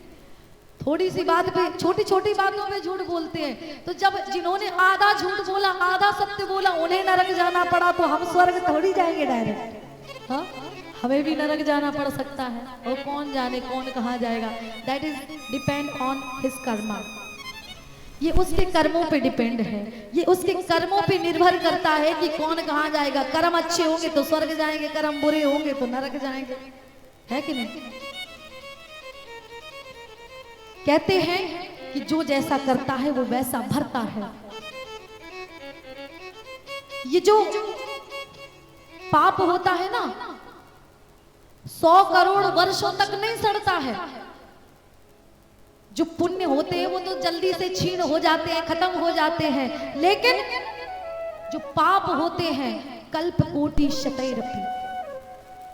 Speaker 1: थोड़ी सी बात पे, छोटी छोटी बातों पे झूठ बोलते हैं। तो जब जिन्होंने आधा झूठ बोला आधा सत्य बोला उन्हें नरक जाना पड़ा, तो हम स्वर्ग थोड़ी जाएंगे डायरेक्ट? हाँ, हमें भी नरक जाना पड़ सकता है, और कौन जाने कौन कहाँ जाएगा। That is depend on his Karma. ये उसके कर्मों पे डिपेंड है, ये उसके कर्मों पे निर्भर करता है कि कौन कहाँ जाएगा। कर्म अच्छे होंगे तो स्वर्ग जाएंगे, कर्म बुरे होंगे तो नरक जाएंगे, है कि नहीं? कहते हैं कि जो जैसा करता है वो वैसा भरता है। ये जो पाप होता है ना, 100 करोड़ वर्षों तक नहीं सड़ता है। जो पुण्य होते हैं वो तो जल्दी से छीन हो जाते हैं, खत्म हो जाते हैं, लेकिन जो पाप होते हैं कल्प कोटि शतैरपि,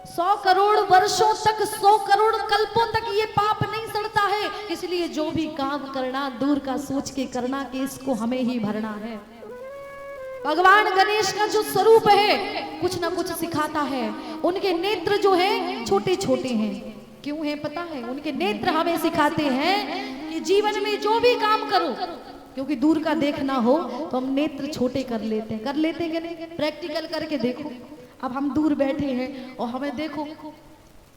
Speaker 1: 100 करोड़ वर्षों तक, 100 करोड़ कल्पों तक ये पाप नहीं सड़ता है। इसलिए जो भी काम करना दूर का सोच के करना कि इसको हमें ही भरना है। भगवान गणेश का जो स्वरूप है कुछ ना कुछ सिखाता है। उनके नेत्र जो हैं छोटे छोटे हैं, क्यों है पता है? उनके नेत्र हमें सिखाते हैं कि जीवन में जो भी काम करो, क्योंकि दूर का देखना हो तो हम नेत्र छोटे कर लेते हैं कि नहीं? प्रैक्टिकल करके देखो। अब हम दूर बैठे हैं और हमें देखो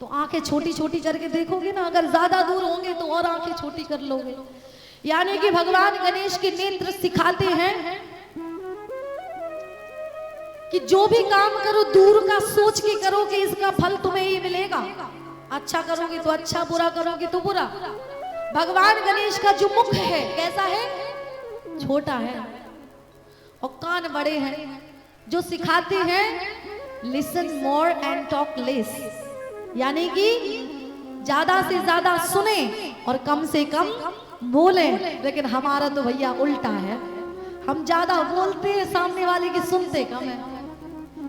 Speaker 1: तो आंखें छोटी छोटी करके देखोगे ना, अगर ज्यादा दूर होंगे तो और आंखें छोटी कर लोगे। यानी कि भगवान गणेश के नेत्र सिखाते हैं कि जो भी काम करो दूर का सोच के करो कि इसका फल तुम्हें ही मिलेगा। अच्छा करोगे तो अच्छा, बुरा करोगे तो बुरा। भगवान गणेश का जो मुख है कैसा है? छोटा है, और कान बड़े हैं, जो सिखाते हैं listen more and talk less, यानी कि ज्यादा से ज्यादा सुने और कम से कम बोले। लेकिन हमारा तो भैया उल्टा है, हम ज्यादा बोलते हैं, सामने वाले की सुनते कम है।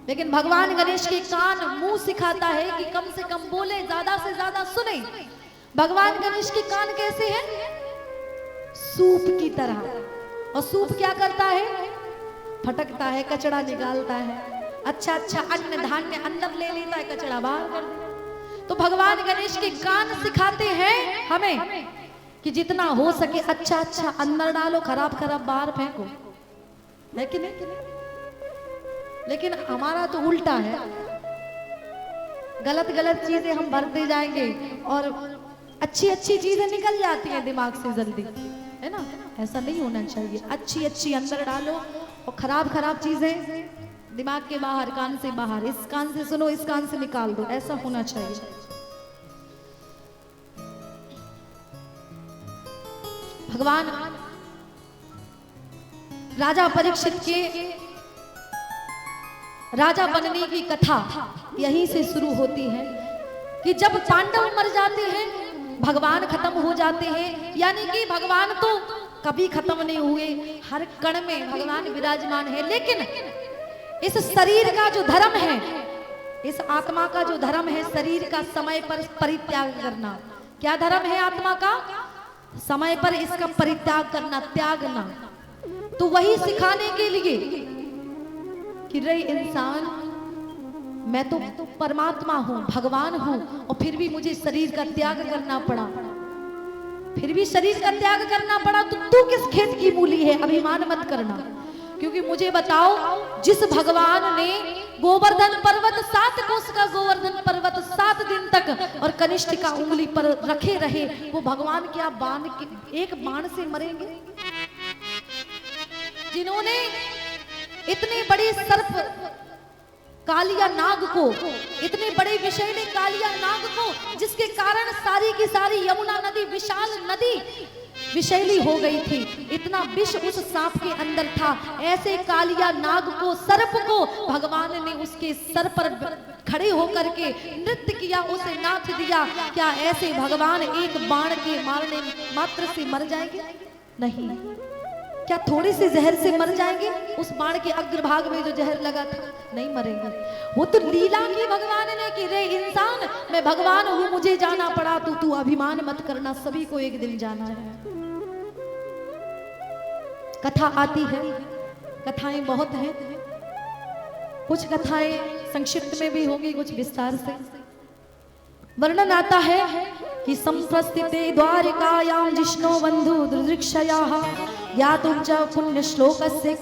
Speaker 1: लेकिन भगवान गणेश के कान मुंह सिखाता है कि कम से कम बोले, ज्यादा से ज्यादा सुने। भगवान गणेश के कान कैसे हैं? सूप की तरह। और सूप क्या करता है? फटकता है, कचड़ा निकालता है, अच्छा अन्न धान्य अंदर ले लेता है, कचड़ा बाहर कर देता। तो भगवान गणेश के कान सिखाते हैं हमें कि जितना हो सके अच्छा अंदर डालो, खराब बाहर फेंको, है कि नहीं? लेकिन हमारा तो उल्टा है, गलत चीजें हम भरते जाएंगे और अच्छी चीजें निकल जाती हैं दिमाग से जल्दी, है ना? ऐसा नहीं होना चाहिए। अच्छी अंदर डालो और खराब खराब चीजें दिमाग के बाहर, कान से बाहर, इस कान से सुनो, इस कान से निकाल दो, ऐसा होना चाहिए। भगवान राजा परीक्षित के राजा बनने की कथा यहीं से शुरू होती है कि जब पांडव मर जाते हैं, भगवान खत्म हो जाते हैं, यानी कि भगवान तो कभी खत्म नहीं हुए, हर कण में भगवान विराजमान है। लेकिन इस शरीर का जो धर्म है, इस आत्मा का जो धर्म है, शरीर का समय पर परित्याग करना। क्या धर्म है आत्मा का? समय पर इसका परित्याग करना, त्यागना। तो वही सिखाने के लिए कि रे इंसान, मैं तो परमात्मा हूं, भगवान हूं, और फिर भी मुझे शरीर का त्याग करना पड़ा, फिर भी शरीर का त्याग करना पड़ा, तो तू किस खेत की मूली है? अभिमान मत करना। क्योंकि मुझे बताओ, जिस भगवान ने गोवर्धन पर्वत 7 कोस का गोवर्धन पर्वत 7 दिन तक और कनिष्ठ का उंगली पर रखे रहे, वो भगवान क्या बाण के एक बाण से मरेंगे? जिन्होंने इतनी बड़ी सर्प कालिया नाग को, इतने बड़े विषैले कालिया नाग को, जिसके कारण सारी की सारी यमुना नदी, विशाल नदी विषैली हो गई थी, इतना विष उस सांप के अंदर था। ऐसे कालिया नाग को, सर्प को भगवान ने उसके सर पर खड़े होकर के नृत्य किया, उसे नाच दिया। क्या ऐसे भगवान एक बाण के मारने मात्र से मर जाएंगे? नहीं। क्या थोड़ी सी जहर से मर जाएंगे? उस बाण के अग्रभाग में जो जहर लगा था, नहीं मरेंगे। वो तो लीला की भगवान ने कि रे इंसान, मैं भगवान हूं, मुझे जाना पड़ा, तो तू अभिमान मत करना, सभी को एक दिन जाना है। कथा आती है, कथाएं बहुत हैं, कुछ कथाएं संक्षिप्त में भी होंगी, कुछ विस्तार से। वर्णन आता है कि संप्रस्थिते द्वारिकायां जिष्णो बंधु दुर्दृक्षयाः यातुं च पुण्यश्लोकस्य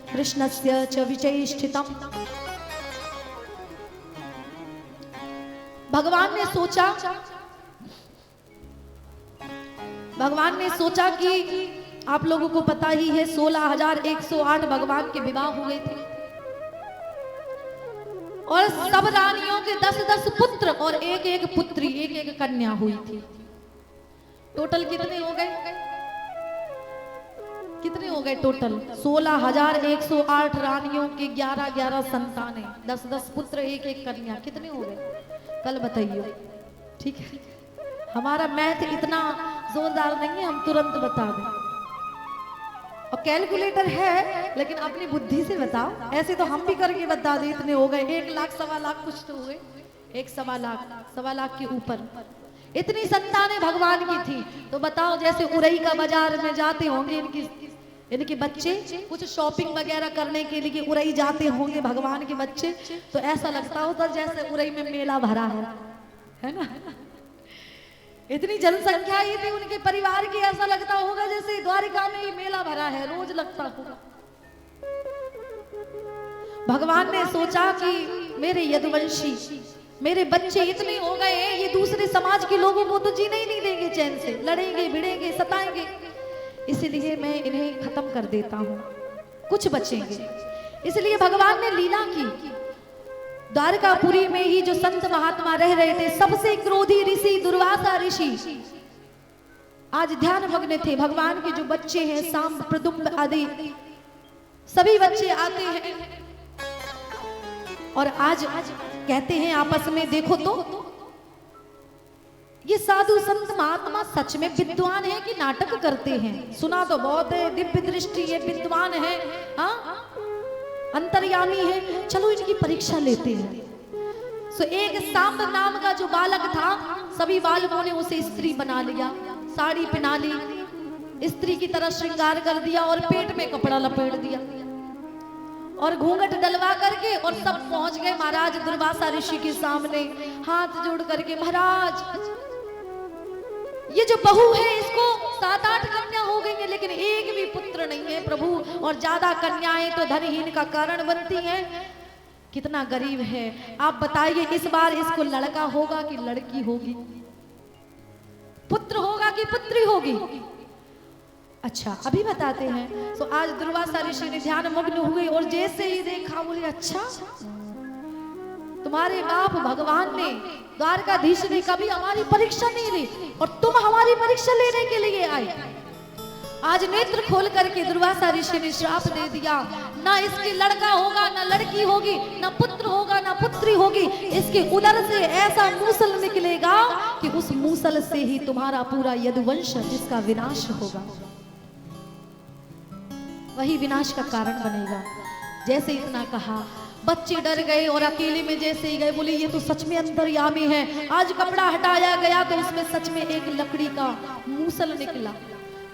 Speaker 1: कृष्णस्य च विचेष्टितम्। भगवान ने सोचा कि आप लोगों को पता ही है 16,108 भगवान के विवाह हुए थे, और सब रानियों के 10-10 पुत्र और एक-एक पुत्री, एक-एक कन्या हुई थी। टोटल कितने हो गए? कितने हो गए टोटल? 16,108 रानियों के 11-11 संतानें, 10-10 पुत्र, एक-एक कन्या, कितने हो गए? कल बताइए, ठीक है? हमारा मैथ इतना जोरदार नहीं है, हम तुरंत बता दें। और कैलकुलेटर है, लेकिन अपनी बुद्धि से बताओ, ऐसे तो हम भी करके बता दें। इतने हो गए, 1 लाख, 1.25 लाख कुछ तो हुए, 1.25 लाख के ऊपर इतनी संतानें भगवान की थी। तो बताओ, जैसे उरई का बाजार में जाते होंगे इनके बच्चे, कुछ शॉपिंग वगैरह करने के लिए उरई जाते होंगे भगवान के बच्चे, तो ऐसा लगता होता जैसे उरई में मेला भरा है ना? इतनी जनसंख्या ही थी उनके परिवार की, ऐसा लगता होगा जैसे द्वारिका में ही मेला भरा है, रोज लगता होगा। भगवान ने सोचा कि मेरे यदुवंशी, मेरे बच्चे इतने हो गए हैं, ये दूसरे समाज के लोगों को तो जीने ही नहीं देंगे चैन से, लड़ेंगे, भिड़ेंगे, सताएंगे, इसलिए मैं इन्हें खत्म कर देता हूं, कुछ बचेंगे। इसलिए भगवान ने लीला की। द्वारकापुरी में ही जो संत महात्मा रह रहे थे, सबसे क्रोधी ऋषि दुर्वासा ऋषि आज ध्यान मग्न थे। भगवान के जो बच्चे हैं, सांब, प्रदुम्न आदि सभी बच्चे आते हैं और आज कहते हैं आपस में, देखो तो ये साधु संत महात्मा सच में विद्वान है कि नाटक करते हैं? सुना तो बहुत है, दिव्य दृष्टि है, विद्वान है, हाँ, अंतर्यामी है, चलो इनकी परीक्षा लेते हैं। सो एक सांब नाम का जो बालक था, सभी बालकों ने उसे स्त्री बना लिया, साड़ी पहना ली, स्त्री की तरह श्रृंगार कर दिया और पेट में कपड़ा लपेट दिया और घूंघट डलवा करके, और सब पहुंच गए महाराज दुर्वासा ऋषि के सामने, हाथ जोड़ करके, महाराज ये जो बहू है इसको 7-8 कन्या हो गई है, लेकिन एक भी पुत्र नहीं है प्रभु, और ज्यादा कन्याएं तो धनहीन का कारण बनती हैं, कितना गरीब है। आप बताइए इस बार इसको लड़का होगा कि लड़की होगी? पुत्र होगा कि पुत्री होगी? अच्छा अभी बताते हैं। तो आज दुर्वासा ऋषि ने ध्यान मग्न हुए और जैसे ही देखा बोले अच्छा तुम्हारे बाप भगवान ने द्वारकाधीश ने कभी हमारी परीक्षा नहीं ली और तुम हमारी परीक्षा लेने के लिए आए। आज नेत्र खोल करके दुर्वासा ऋषि ने श्राप दे दिया, ना इसके लड़का होगा ना लड़की होगी, ना पुत्र होगा ना पुत्री होगी, इसके उदर से ऐसा मूसल निकलेगा कि उस मूसल से ही तुम्हारा पूरा यदुवंश जिसका विनाश होगा वही विनाश का कारण बनेगा। जैसे इतना कहा बच्चे डर गए और अकेले में जैसे ही गए बोले ये तो सच में अंतर्यामी है। आज कपड़ा हटाया गया तो उसमें सच में एक लकड़ी का मूसल निकला।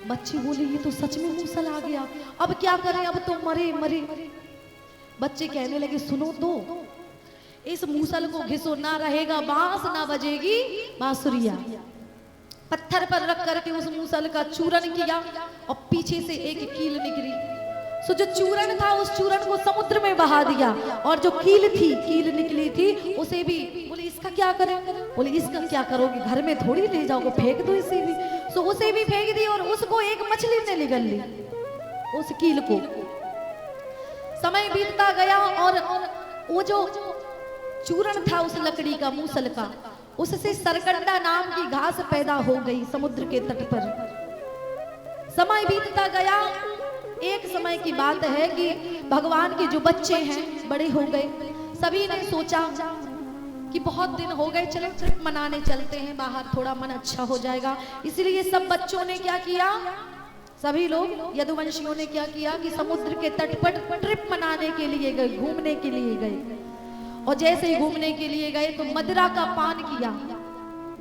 Speaker 1: बच्चे बोले ये तो सच में मूसल आ गया, अब क्या करें, अब तो मरे मरे। बच्चे कहने लगे सुनो तो इस मूसल को घिसो, ना रहेगा बांस ना बजेगी बांसुरिया। पत्थर पर रख करके उस मूसल का चूरन किया और पीछे से एक कील निकली। सो जो चूरन था उस चूरन को समुद्र में बहा दिया और जो कील निकली थी उसे भी बोले इसका क्या करें, बोले इसका क्या करोगे, घर में थोड़ी ले जाओगे, फेंक दो इसे भी। सो उसे भी फेंक दी और उसको एक मछली ने निगल ली उस कील को। समय बीतता गया और वो जो चूरन था उस लकड़ी का मूसल का, उससे सरकंडा नाम की घास पैदा हो गई समुद्र के तट पर। समय बीतता गया, एक समय की बात है कि भगवान के जो बच्चे हैं बड़े हो गए। सभी ने सोचा कि बहुत दिन हो गए, चलो ट्रिप मनाने चलते हैं बाहर, थोड़ा मन अच्छा हो जाएगा। इसलिए सब बच्चों ने क्या किया, सभी लोग यदुवंशियों ने क्या किया कि समुद्र के तट पर ट्रिप मनाने के लिए गए, घूमने के लिए गए। और जैसे ही घूमने के लिए गए तो मदिरा का पान किया,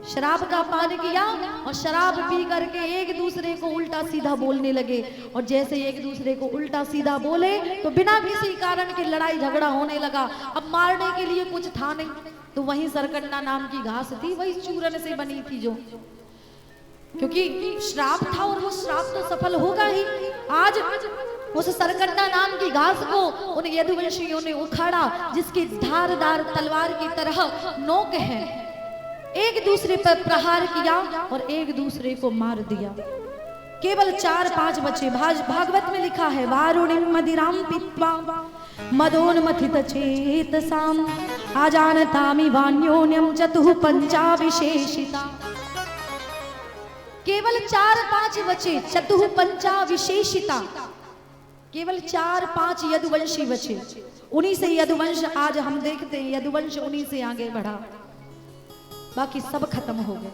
Speaker 1: शराब का पान किया और शराब पी करके एक दूसरे को उल्टा सीधा बोलने लगे। और जैसे एक दूसरे को उल्टा सीधा बोले तो बिना किसी कारण के लड़ाई झगड़ा होने लगा। अब मारने के लिए कुछ था नहीं, तो वही सरकंडा नाम की घास थी, वही चूरन से बनी थी जो, क्योंकि श्राप था और वो श्राप तो सफल होगा ही। आज उस सरकंडा नाम की घास को उन यदुवंशियों ने उखाड़ा जिसकी धारदार तलवार की तरह नोक है, एक दूसरे पर प्रहार किया और एक दूसरे को मार दिया। केवल 4-5 बच्चे, भागवत में लिखा है वारुणिम मदिराम पीत्वा मदोन्मथित चेतसाम आजानतामि वान्योन्यम चतुः पंचाविशेषिता। केवल 4-5 बच्चे, चतुः पंचाविशेषिता, केवल 4-5 यदुवंशी बचे। उन्हीं से यदुवंश आज हम देखते हैं, यदुवंश उन्हीं से आगे बढ़ा, बाकी सब खत्म हो गए।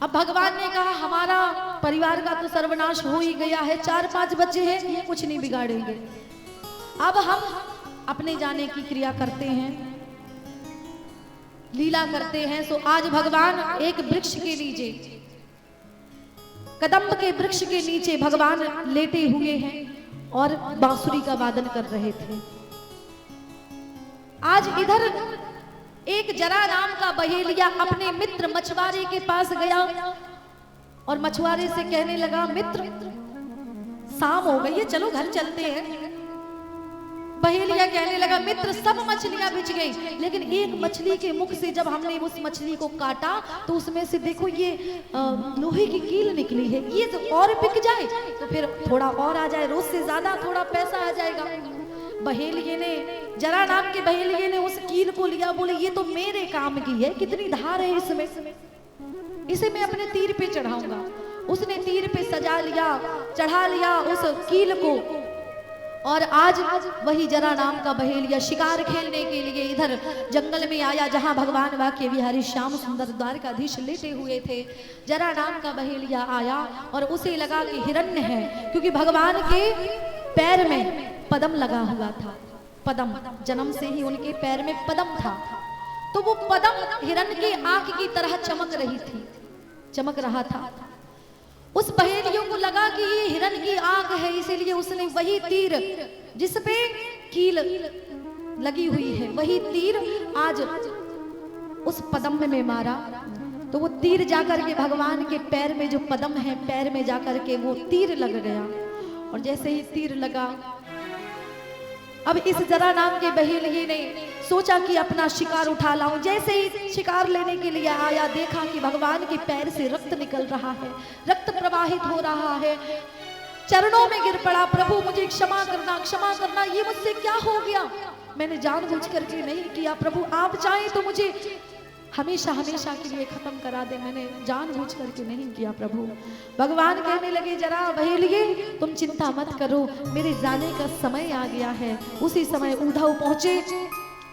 Speaker 1: अब भगवान ने कहा हमारा परिवार का तो सर्वनाश हो ही गया है, 4-5 बच्चे हैं, ये कुछ नहीं बिगाड़ेंगे। अब हम अपने जाने की क्रिया करते हैं, लीला करते हैं। सो आज भगवान एक वृक्ष के नीचे, कदम्ब के वृक्ष के नीचे भगवान लेटे हुए हैं और बांसुरी का वादन कर रहे थे। आज इधर एक जरा नाम का बहेलिया अपने मित्र मछुआरे के पास गया और मछुआरे से कहने लगा मित्र शाम हो गई है, चलो घर चलते हैं। बहेलिया कहने लगा मित्र सब मछलियां बिछ गई, लेकिन एक मछली के मुख से जब हमने उस मछली को काटा तो उसमें से देखो ये लोहे की कील निकली है, ये तो और बिक जाए तो फिर थोड़ा और आ जाए, रोज से ज्यादा थोड़ा पैसा आ जाएगा। बहेलिये ने, जरा नाम के बहेलिये ने उस कील को लिया, बोले ये तो मेरे काम की है, कितनी धार है इसमें, इसे मैं अपने तीर पे चढ़ाऊंगा। उसने तीर पे सजा लिया, चढ़ा लिया उस कील को। और आज वही जरा नाम का बहेलिया शिकार खेलने के लिए इधर जंगल में आया जहां भगवान वाक्य विहारी श्याम सुंदर द्वारकाधीश लेटे हुए थे। जरा नाम का बहेलिया आया और उसे लगा कि हिरण्य है, क्योंकि भगवान के पैर में पदम लगा हुआ था। पदम, जन्म से ही उनके पैर में पदम था, तो वो पदम हिरण्य की आंख की तरह चमक रही थी, चमक रहा था। उस बहेलियों को लगा कि ये हिरन की आंख है, इसीलिए उसने वही तीर जिस पे कील लगी हुई है, वही तीर आज उस पदम में मारा। तो वो तीर जाकर के भगवान के पैर में, जो पदम है पैर में जाकर के वो तीर लग गया। और जैसे ही तीर लगा, अब इस जरा नाम के बहेलिये ने सोचा कि अपना शिकार उठा लाऊं। जैसे ही शिकार लेने के लिए आया, देखा कि भगवान के पैर से रक्त निकल रहा है, रक्त प्रवाहित हो रहा है। चरणों में गिर पड़ा, प्रभु मुझे क्षमा करना, क्षमा करना, ये मुझसे क्या हो गया? मैंने जानबूझ करके नहीं किया प्रभु, आप चाहें तो मुझे हमेशा हमेशा के लिए खत्म करा दे, मैंने जानबूझ करके नहीं किया प्रभु। भगवान कहने लगे, जरा बहेलिए तुम चिंता मत करो, मेरे जाने का समय आ गया है। उसी समय उद्धव पहुंचे,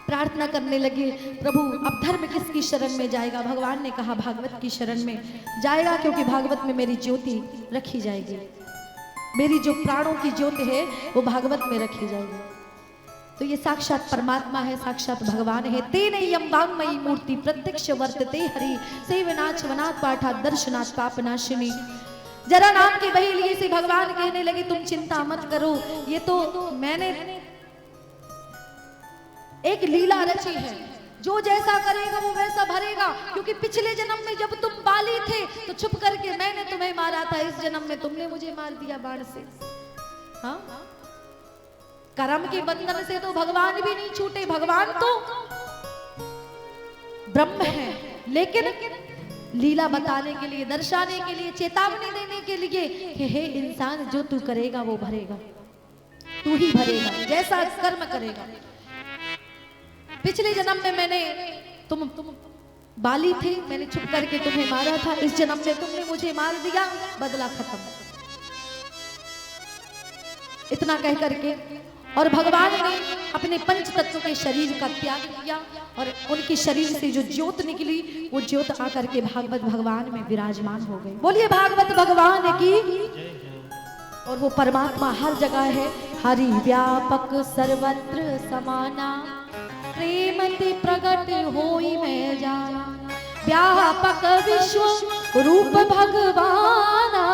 Speaker 1: प्रार्थना करने लगे, प्रभु अब धर्म किसकी शरण में जाएगा? भगवान ने कहा भागवत की शरण में जाएगा, क्योंकि भागवत में मेरी ज्योति रखी जाएगी, मेरी जो प्राणों की ज्योति है वो भागवत में रखी जाएगी। तो ये साक्षात परमात्मा है, साक्षात भगवान है। तेने यम वांगमयी मूर्ति प्रत्यक्ष वर्तते हरि, सेवनाथ वनाथ पाठा दर्शनाथ पापनाशिनी। जरा नाम के बहेलिए से भगवान कहने लगे, तुम चिंता मत करो, ये तो मैंने एक लीला रची है, जो जैसा करेगा वो वैसा भरेगा। क्योंकि पिछले जन्म में जब तुम बाली थे तो छुप करके मैंने तुम्हें मारा था, इस जन्म में तुमने मुझे मार दिया बाण से। हाँ, कर्म के बंधन से तो भगवान भी नहीं छूटे, भगवान तो ब्रह्म है, लेकिन लीला बताने के लिए, दर्शाने के लिए, चेतावनी देने के लिए कि हे इंसान, जो तू करेगा वो भरेगा, तू ही भरेगा, जैसा कर्म करेगा। पिछले जन्म में मैंने तुम बाली थे, मैंने छुप करके तुम्हें मारा था, इस जन्म में तुमने मुझे मार दिया, बदला खत्म। इतना कह करके और भगवान ने अपने पंच तत्व के शरीर का त्याग किया और उनके शरीर से जो ज्योत निकली वो ज्योत आकर के भागवत भगवान में विराजमान हो गई। बोलिए भागवत भगवान की। और वो परमात्मा हर जगह है, हरि व्यापक सर्वत्र समाना, प्रेमति प्रगट होई मैं जाना, व्यापक विश्व रूप भगवाना,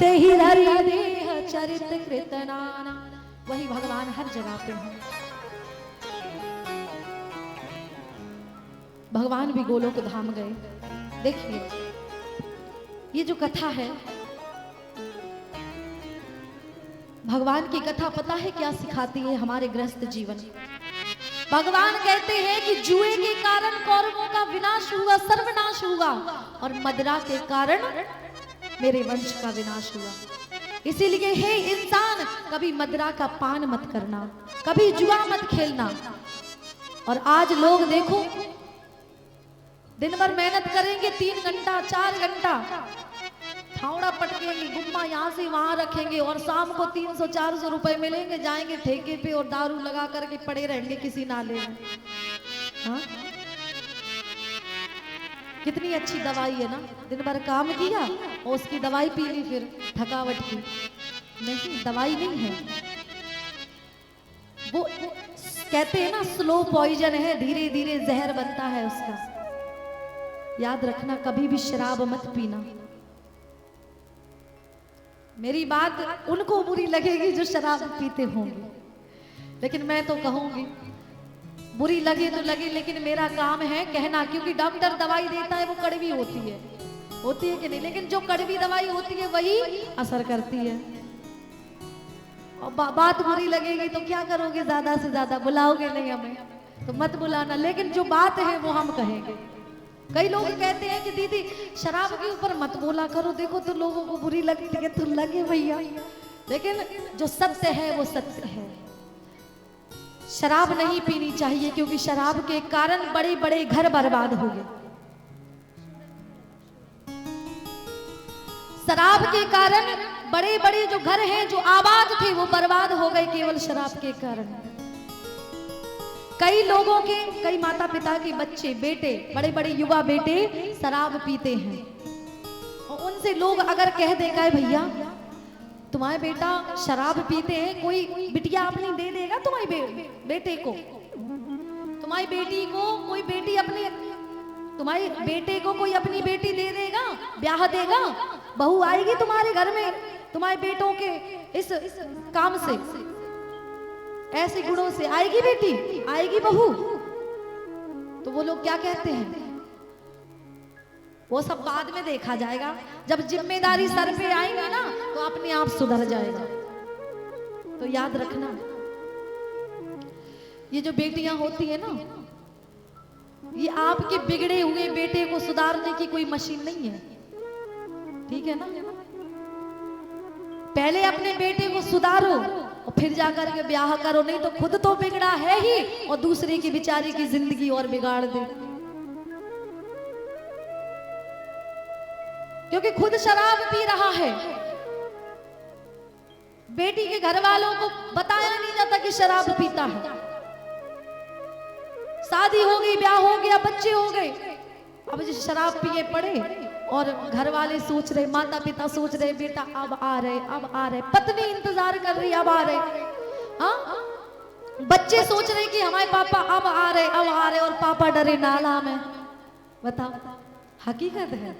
Speaker 1: तेहि हरि देह चरित कृत नाना। वही भगवान हर जगह पे है। भगवान भी गोलोक धाम गए। देखिए ये जो कथा है, भगवान की कथा पता है क्या सिखाती है हमारे गृहस्थ जीवन। भगवान कहते हैं कि जुए के कारण कौरवों का विनाश हुआ, सर्वनाश हुआ, और मदिरा के कारण मेरे वंश का विनाश हुआ। इसीलिए हे इंसान, कभी मदिरा का पान मत करना, कभी जुआ मत खेलना। और आज लोग देखो, दिन भर मेहनत करेंगे, 3 घंटा 4 घंटा फावड़ा पटकेंगे, गुम्मा यहाँ से वहां रखेंगे, और शाम को 300-400 रुपए मिलेंगे, जाएंगे ठेके पे और दारू लगा करके पड़े रहेंगे किसी नाले में। हाँ? कितनी अच्छी दवाई है ना, दिन भर काम किया और उसकी दवाई पी ली, फिर थकावट की। नहीं, दवाई नहीं है वो कहते हैं ना, स्लो पॉइजन है, धीरे धीरे जहर बनता है उसका। याद रखना, कभी भी शराब मत पीना। मेरी बात उनको बुरी लगेगी जो शराब पीते होंगे, लेकिन मैं तो कहूंगी बुरी लगे तो लगे, लेकिन मेरा काम है कहना। क्योंकि डॉक्टर दवाई देता है वो कड़वी होती है कि नहीं, लेकिन जो कड़वी दवाई होती है वही असर करती है। और बात बुरी लगेगी तो क्या करोगे, ज्यादा से ज्यादा बुलाओगे नहीं हमें, तो मत बुलाना, लेकिन जो बात है वो हम कहेंगे। कई लोग कहते हैं कि दीदी शराब के ऊपर मत बोला करो, देखो तो लोगों को बुरी लगती है, तो लगे भैया, लेकिन जो सत्य है वो सत्य है। शराब नहीं पीनी चाहिए, क्योंकि शराब के कारण बड़े बड़े घर बर्बाद हो गए। शराब के कारण बड़े बड़े जो घर हैं, जो आबाद थे, वो बर्बाद हो गए केवल शराब के कारण। कई लोगों के, कई माता पिता के बच्चे, बेटे, बड़े बड़े युवा बेटे शराब पीते हैं, और उनसे लोग अगर कह देगा भैया तुम्हारे बेटा शराब पीते हैं, कोई बिटिया अपनी दे देगा तुम्हारे बेटे को, तुम्हारी बेटी को कोई बेटी अपनी, तुम्हारे बेटे को कोई अपनी बेटी दे देगा, ब्याह देगा, बहू आएगी तुम्हारे घर में तुम्हारे बेटों के इस काम से, ऐसे गुणों से आएगी बेटी, आएगी बहू। तो वो लोग क्या कहते हैं, वो सब बाद में देखा जाएगा, जब जिम्मेदारी सर पे आएगी ना तो अपने आप सुधर जाएगा। तो याद रखना, ये जो बेटियां होती है ना, ये आपके बिगड़े हुए बेटे को सुधारने की कोई मशीन नहीं है, ठीक है ना। पहले अपने बेटे को सुधारो और फिर जाकर के ब्याह करो, नहीं तो खुद तो बिगड़ा है ही और दूसरे की बेचारी की जिंदगी और बिगाड़ दे। क्योंकि खुद शराब पी रहा है। बेटी के घर वालों को बताया नहीं जाता कि शराब पीता है। शादी हो गई, ब्याह हो गया, बच्चे हो गए, अब जो शराब पिए पड़े और घर वाले सोच रहे, माता पिता सोच रहे बेटा अब आ रहे, अब आ रहे, पत्नी इंतजार कर रही अब आ रहे, हाँ, बच्चे सोच रहे कि हमारे पापा अब आ रहे, अब आ रहे, और पापा डरे नाला में। बताओ, हकीकत है।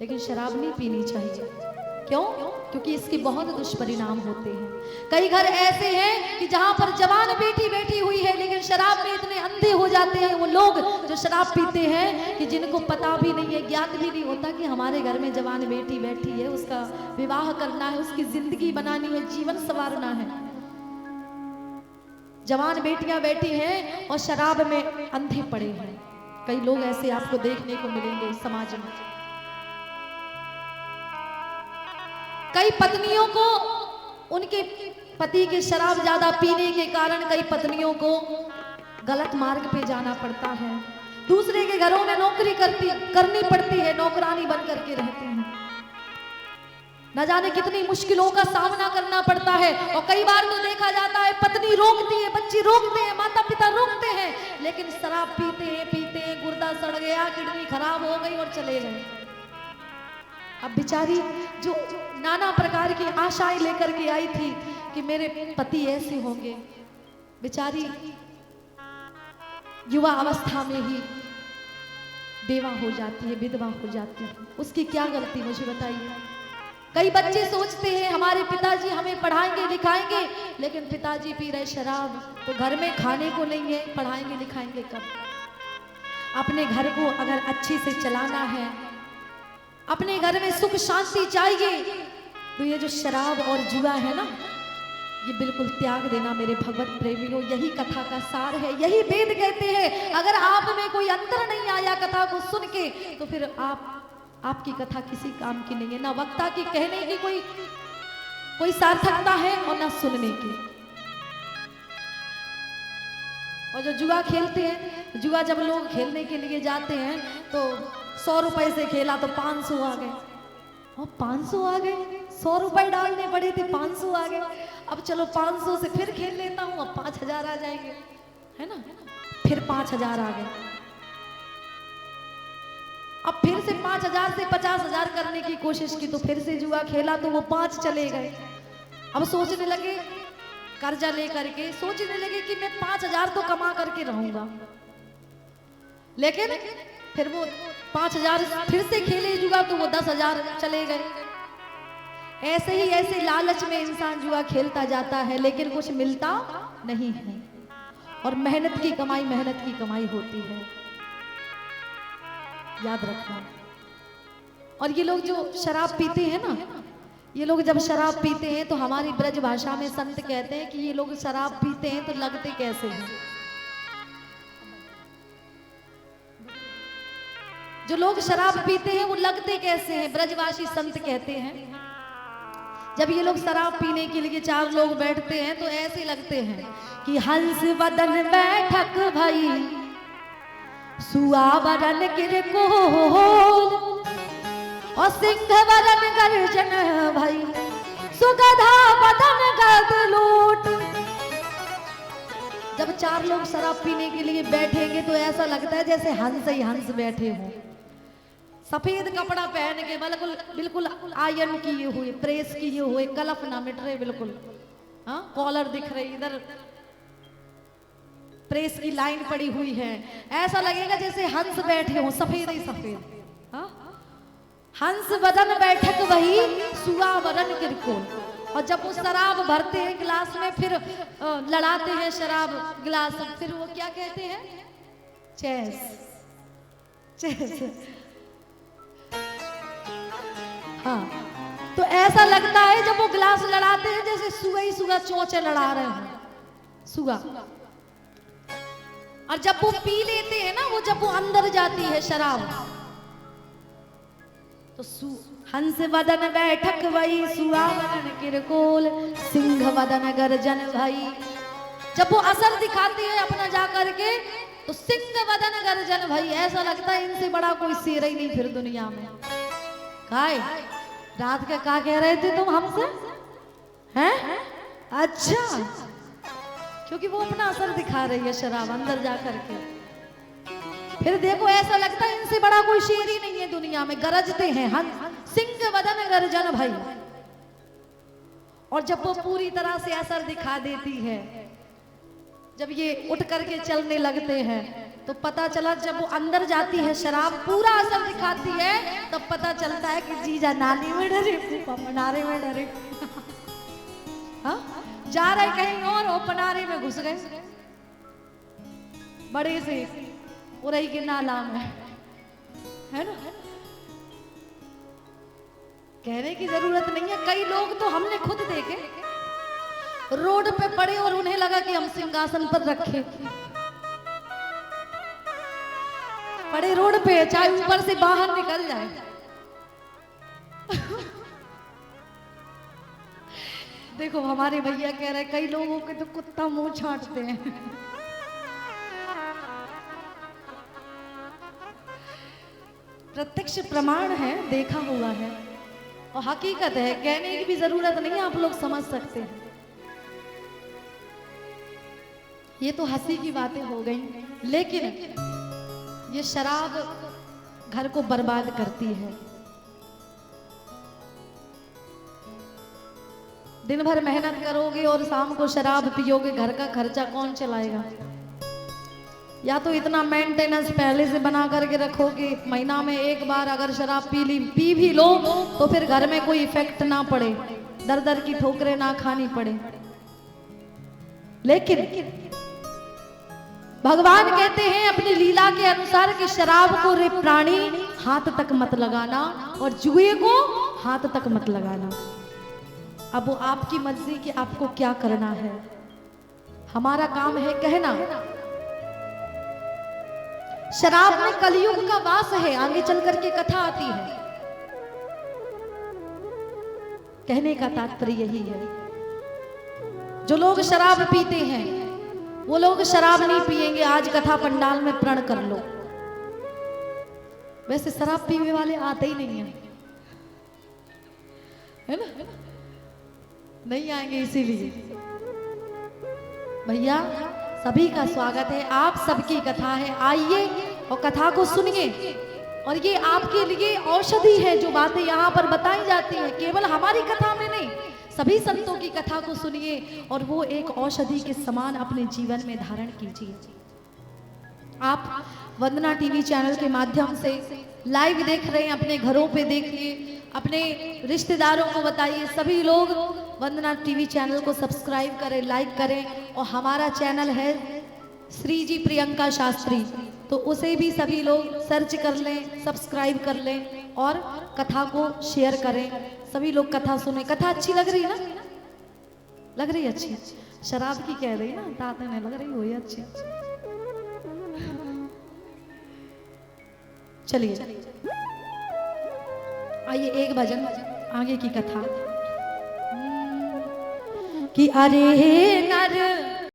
Speaker 1: लेकिन शराब नहीं पीनी चाहिए। क्यों? क्योंकि इसके बहुत दुष्परिणाम होते हैं। कई घर ऐसे हैं कि जहां पर जवान बेटी बैठी हुई है, लेकिन शराब में इतने अंधे हो जाते हैं वो लोग जो शराब पीते हैं कि जिनको पता भी नहीं है, ज्ञात भी नहीं होता कि हमारे घर में जवान बेटी बैठी है, उसका विवाह करना है, उसकी जिंदगी बनानी है, जीवन संवारना है। जवान बेटियां बैठी हैं और शराब में अंधे पड़े हैं। कई लोग ऐसे आपको देखने को मिलेंगे समाज में। कई पत्नियों को उनके पति के शराब ज्यादा पीने के कारण कई पत्नियों को गलत मार्ग पे जाना पड़ता है। दूसरे के घरों में नौकरी करनी पड़ती है, नौकरानी बन करके रहती हैं। न जाने कितनी मुश्किलों का सामना करना पड़ता है। और कई बार तो देखा जाता है पत्नी रोकती है, बच्चे रोकते हैं, माता पिता रोकते हैं, लेकिन शराब पीते हैं, गुर्दा सड़ गया, किडनी खराब हो गई और चले गए। अब बेचारी जो नाना प्रकार की आशाएं लेकर के आई थी कि मेरे पति ऐसे होंगे, बेचारी युवा अवस्था में ही बेवा हो जाती है, विधवा हो जाती है। उसकी क्या गलती, मुझे बताइए। कई बच्चे सोचते हैं हमारे पिताजी हमें पढ़ाएंगे लिखाएंगे, लेकिन पिताजी पी रहे शराब, तो घर में खाने को नहीं है, पढ़ाएंगे लिखाएंगे कब। अपने घर को अगर अच्छे से चलाना है, अपने घर में सुख शांति चाहिए, तो ये जो शराब और जुआ है ना, ये बिल्कुल त्याग देना मेरे भगवत प्रेमियों। यही कथा का सार है, यही वेद कहते हैं। अगर आप में कोई अंतर नहीं आया कथा को सुन के, तो फिर आपकी कथा किसी काम की नहीं है। ना वक्ता की कहने की कोई सार्थकता है और ना सुनने की। और जो जुआ खेलते हैं, जुआ जब लोग खेलने के लिए जाते हैं तो 100 रुपए से खेला तो 500 आ गए, और 500 आ गए, 100 रुपए डालने पड़े थे, 500 आ गए। अब चलो 500 से फिर खेल लेता हूँ, अब 5000 आ जाएंगे, है ना। फिर 5000 आ गए। अब फिर से 5000 से 50,000 करने की कोशिश की, तो फिर से जुआ खेला तो वो 5 चले गए। अब सोचने लगे, कर्जा लेकर के सोचने लगे कि मैं 5000 तो कमा करके रहूंगा, लेकिन फिर वो 5000 फिर से खेले जुआ तो वो 10,000 चले गए। ऐसे लालच में इंसान जुआ खेलता जाता है, लेकिन कुछ मिलता नहीं है। और मेहनत की कमाई होती है, याद रखना। और ये लोग जो शराब पीते हैं ना, ये लोग जब शराब पीते हैं तो हमारी ब्रज भाषा में संत कहते हैं कि ये लोग शराब पीते हैं तो लगते कैसे हैं। जो लोग शराब पीते हैं वो लगते कैसे हैं, ब्रजवासी संत कहते हैं। जब ये लोग शराब पीने के लिए 4 लोग बैठते हैं तो ऐसे लगते हैं कि हंस बदन बैठक भई, सुआ बरन किरकोल, और सिंह बरन गर्जन भई, सुगधा बदन गदलूट। जब 4 लोग शराब पीने के लिए बैठेंगे तो ऐसा लगता है जैसे हंस ही हंस बैठे हों, सफेद कपड़ा पहन के, बिल्कुल आयरन किए हुए, प्रेस किए हुए, कलफ ना मिट रहे बिल्कुल, हाँ, कॉलर दिख रही, इधर प्रेस की लाइन पड़ी हुई है। ऐसा लगेगा जैसे हंस बैठे हो, सफेद ही सफेद, हाँ। हंस बदन बैठक वही, सुआ वरन किरकोल। और जब वो शराब भरते हैं गिलास में, फिर लड़ाते हैं शराब गिलास, फिर वो क्या कहते हैं, चेस चेस, हाँ। तो ऐसा लगता है जब वो गिलास लड़ाते हैं जैसे सुगा ही सुगा चोंचे लड़ा रहे हैं, सुगा। और जब वो पी लेते हैं ना, वो जब वो अंदर जाती है शराब, तो हंस वदन बैठक वही, सुआ वदन किरकोल, सिंह वदन गर्जन भाई। जब वो असर दिखाती है अपना जा करके, तो सिंह वदन गर्जन भाई, ऐसा लगता है इनसे बड़ा कोई शेर ही नहीं फिर दुनिया में। काय रात के क्या कह रहे थे तुम हमसे, हैं? अच्छा, क्योंकि वो अपना असर दिखा रही है शराब अंदर जा करके। फिर देखो ऐसा लगता है इनसे बड़ा कोई शेर ही नहीं है दुनिया में, गरजते हैं हंस सिंह वदन गर्जन भाई। और जब वो पूरी तरह से असर दिखा देती है, जब ये उठ करके चलने लगते हैं, तो पता चला जब वो अंदर जाती है शराब पूरा असर दिखाती है, तब पता चलता है कि जीजा नानी में डरे, फूफा पनारे में डरे। हाँ, जा रहे कहीं और, वो पनारे में घुस गए बड़े से उरई के नाला में, है ना। कहने की जरूरत नहीं है, कई लोग तो हमने खुद देखे रोड पे पड़े और उन्हें लगा कि हम सिंहासन पर रखे पड़े रोड पे, चाहे ऊपर से बाहर निकल जाए। देखो हमारे भैया कह रहे कई लोगों के तो कुत्ता मुंह छांटते हैं। प्रत्यक्ष प्रमाण है, देखा हुआ है और हकीकत है, कहने की भी जरूरत नहीं है, आप लोग समझ सकते हैं। ये तो हंसी की बातें हो गई, लेकिन ये शराब घर को बर्बाद करती है। दिन भर मेहनत करोगे और शाम को शराब पियोगे, घर का खर्चा कौन चलाएगा? या तो इतना मेंटेनेंस पहले से बना करके रखोगे, महीना में एक बार अगर शराब पी भी लो तो फिर घर में कोई इफेक्ट ना पड़े, दर दर की ठोकरें ना खानी पड़े। लेकिन भगवान कहते हैं अपनी लीला के अनुसार कि शराब को रे प्राणी हाथ तक मत लगाना और जुए को हाथ तक मत लगाना। अब वो आपकी मर्जी कि आपको क्या करना है, हमारा काम है कहना। शराब में कलयुग का वास है, आगे चल करके कथा आती है। कहने का तात्पर्य यही है, जो लोग शराब पीते हैं वो लोग शराब नहीं पिएंगे। आज कथा पंडाल में प्रण कर लो। वैसे शराब पीने वाले आते ही नहीं है ना, नहीं आएंगे। इसीलिए भैया सभी का स्वागत है, आप सबकी कथा है, आइए और कथा को सुनिए। और ये आपके लिए औषधि है, जो बातें यहाँ पर बताई जाती है केवल हमारी कथा में नहीं, सभी संतों की कथा को सुनिए और वो एक औषधि के समान अपने जीवन में धारण कीजिए। आप वंदना टीवी चैनल के माध्यम से लाइव देख रहे हैं, अपने घरों पे देखिए, अपने रिश्तेदारों को बताइए। सभी लोग वंदना टीवी चैनल को सब्सक्राइब करें, लाइक करें। और हमारा चैनल है श्री जी प्रियंका शास्त्री, तो उसे भी सभी लोग सर्च कर लें, सब्सक्राइब कर लें और कथा को शेयर करें। सभी लोग कथा सुने। कथा अच्छी लग रही है ना? लग रही है अच्छी? शराब की कह रही ना ताते ने, लग रही हुई अच्छी। चलिए आइए एक भजन, आगे की कथा। कि अरे नर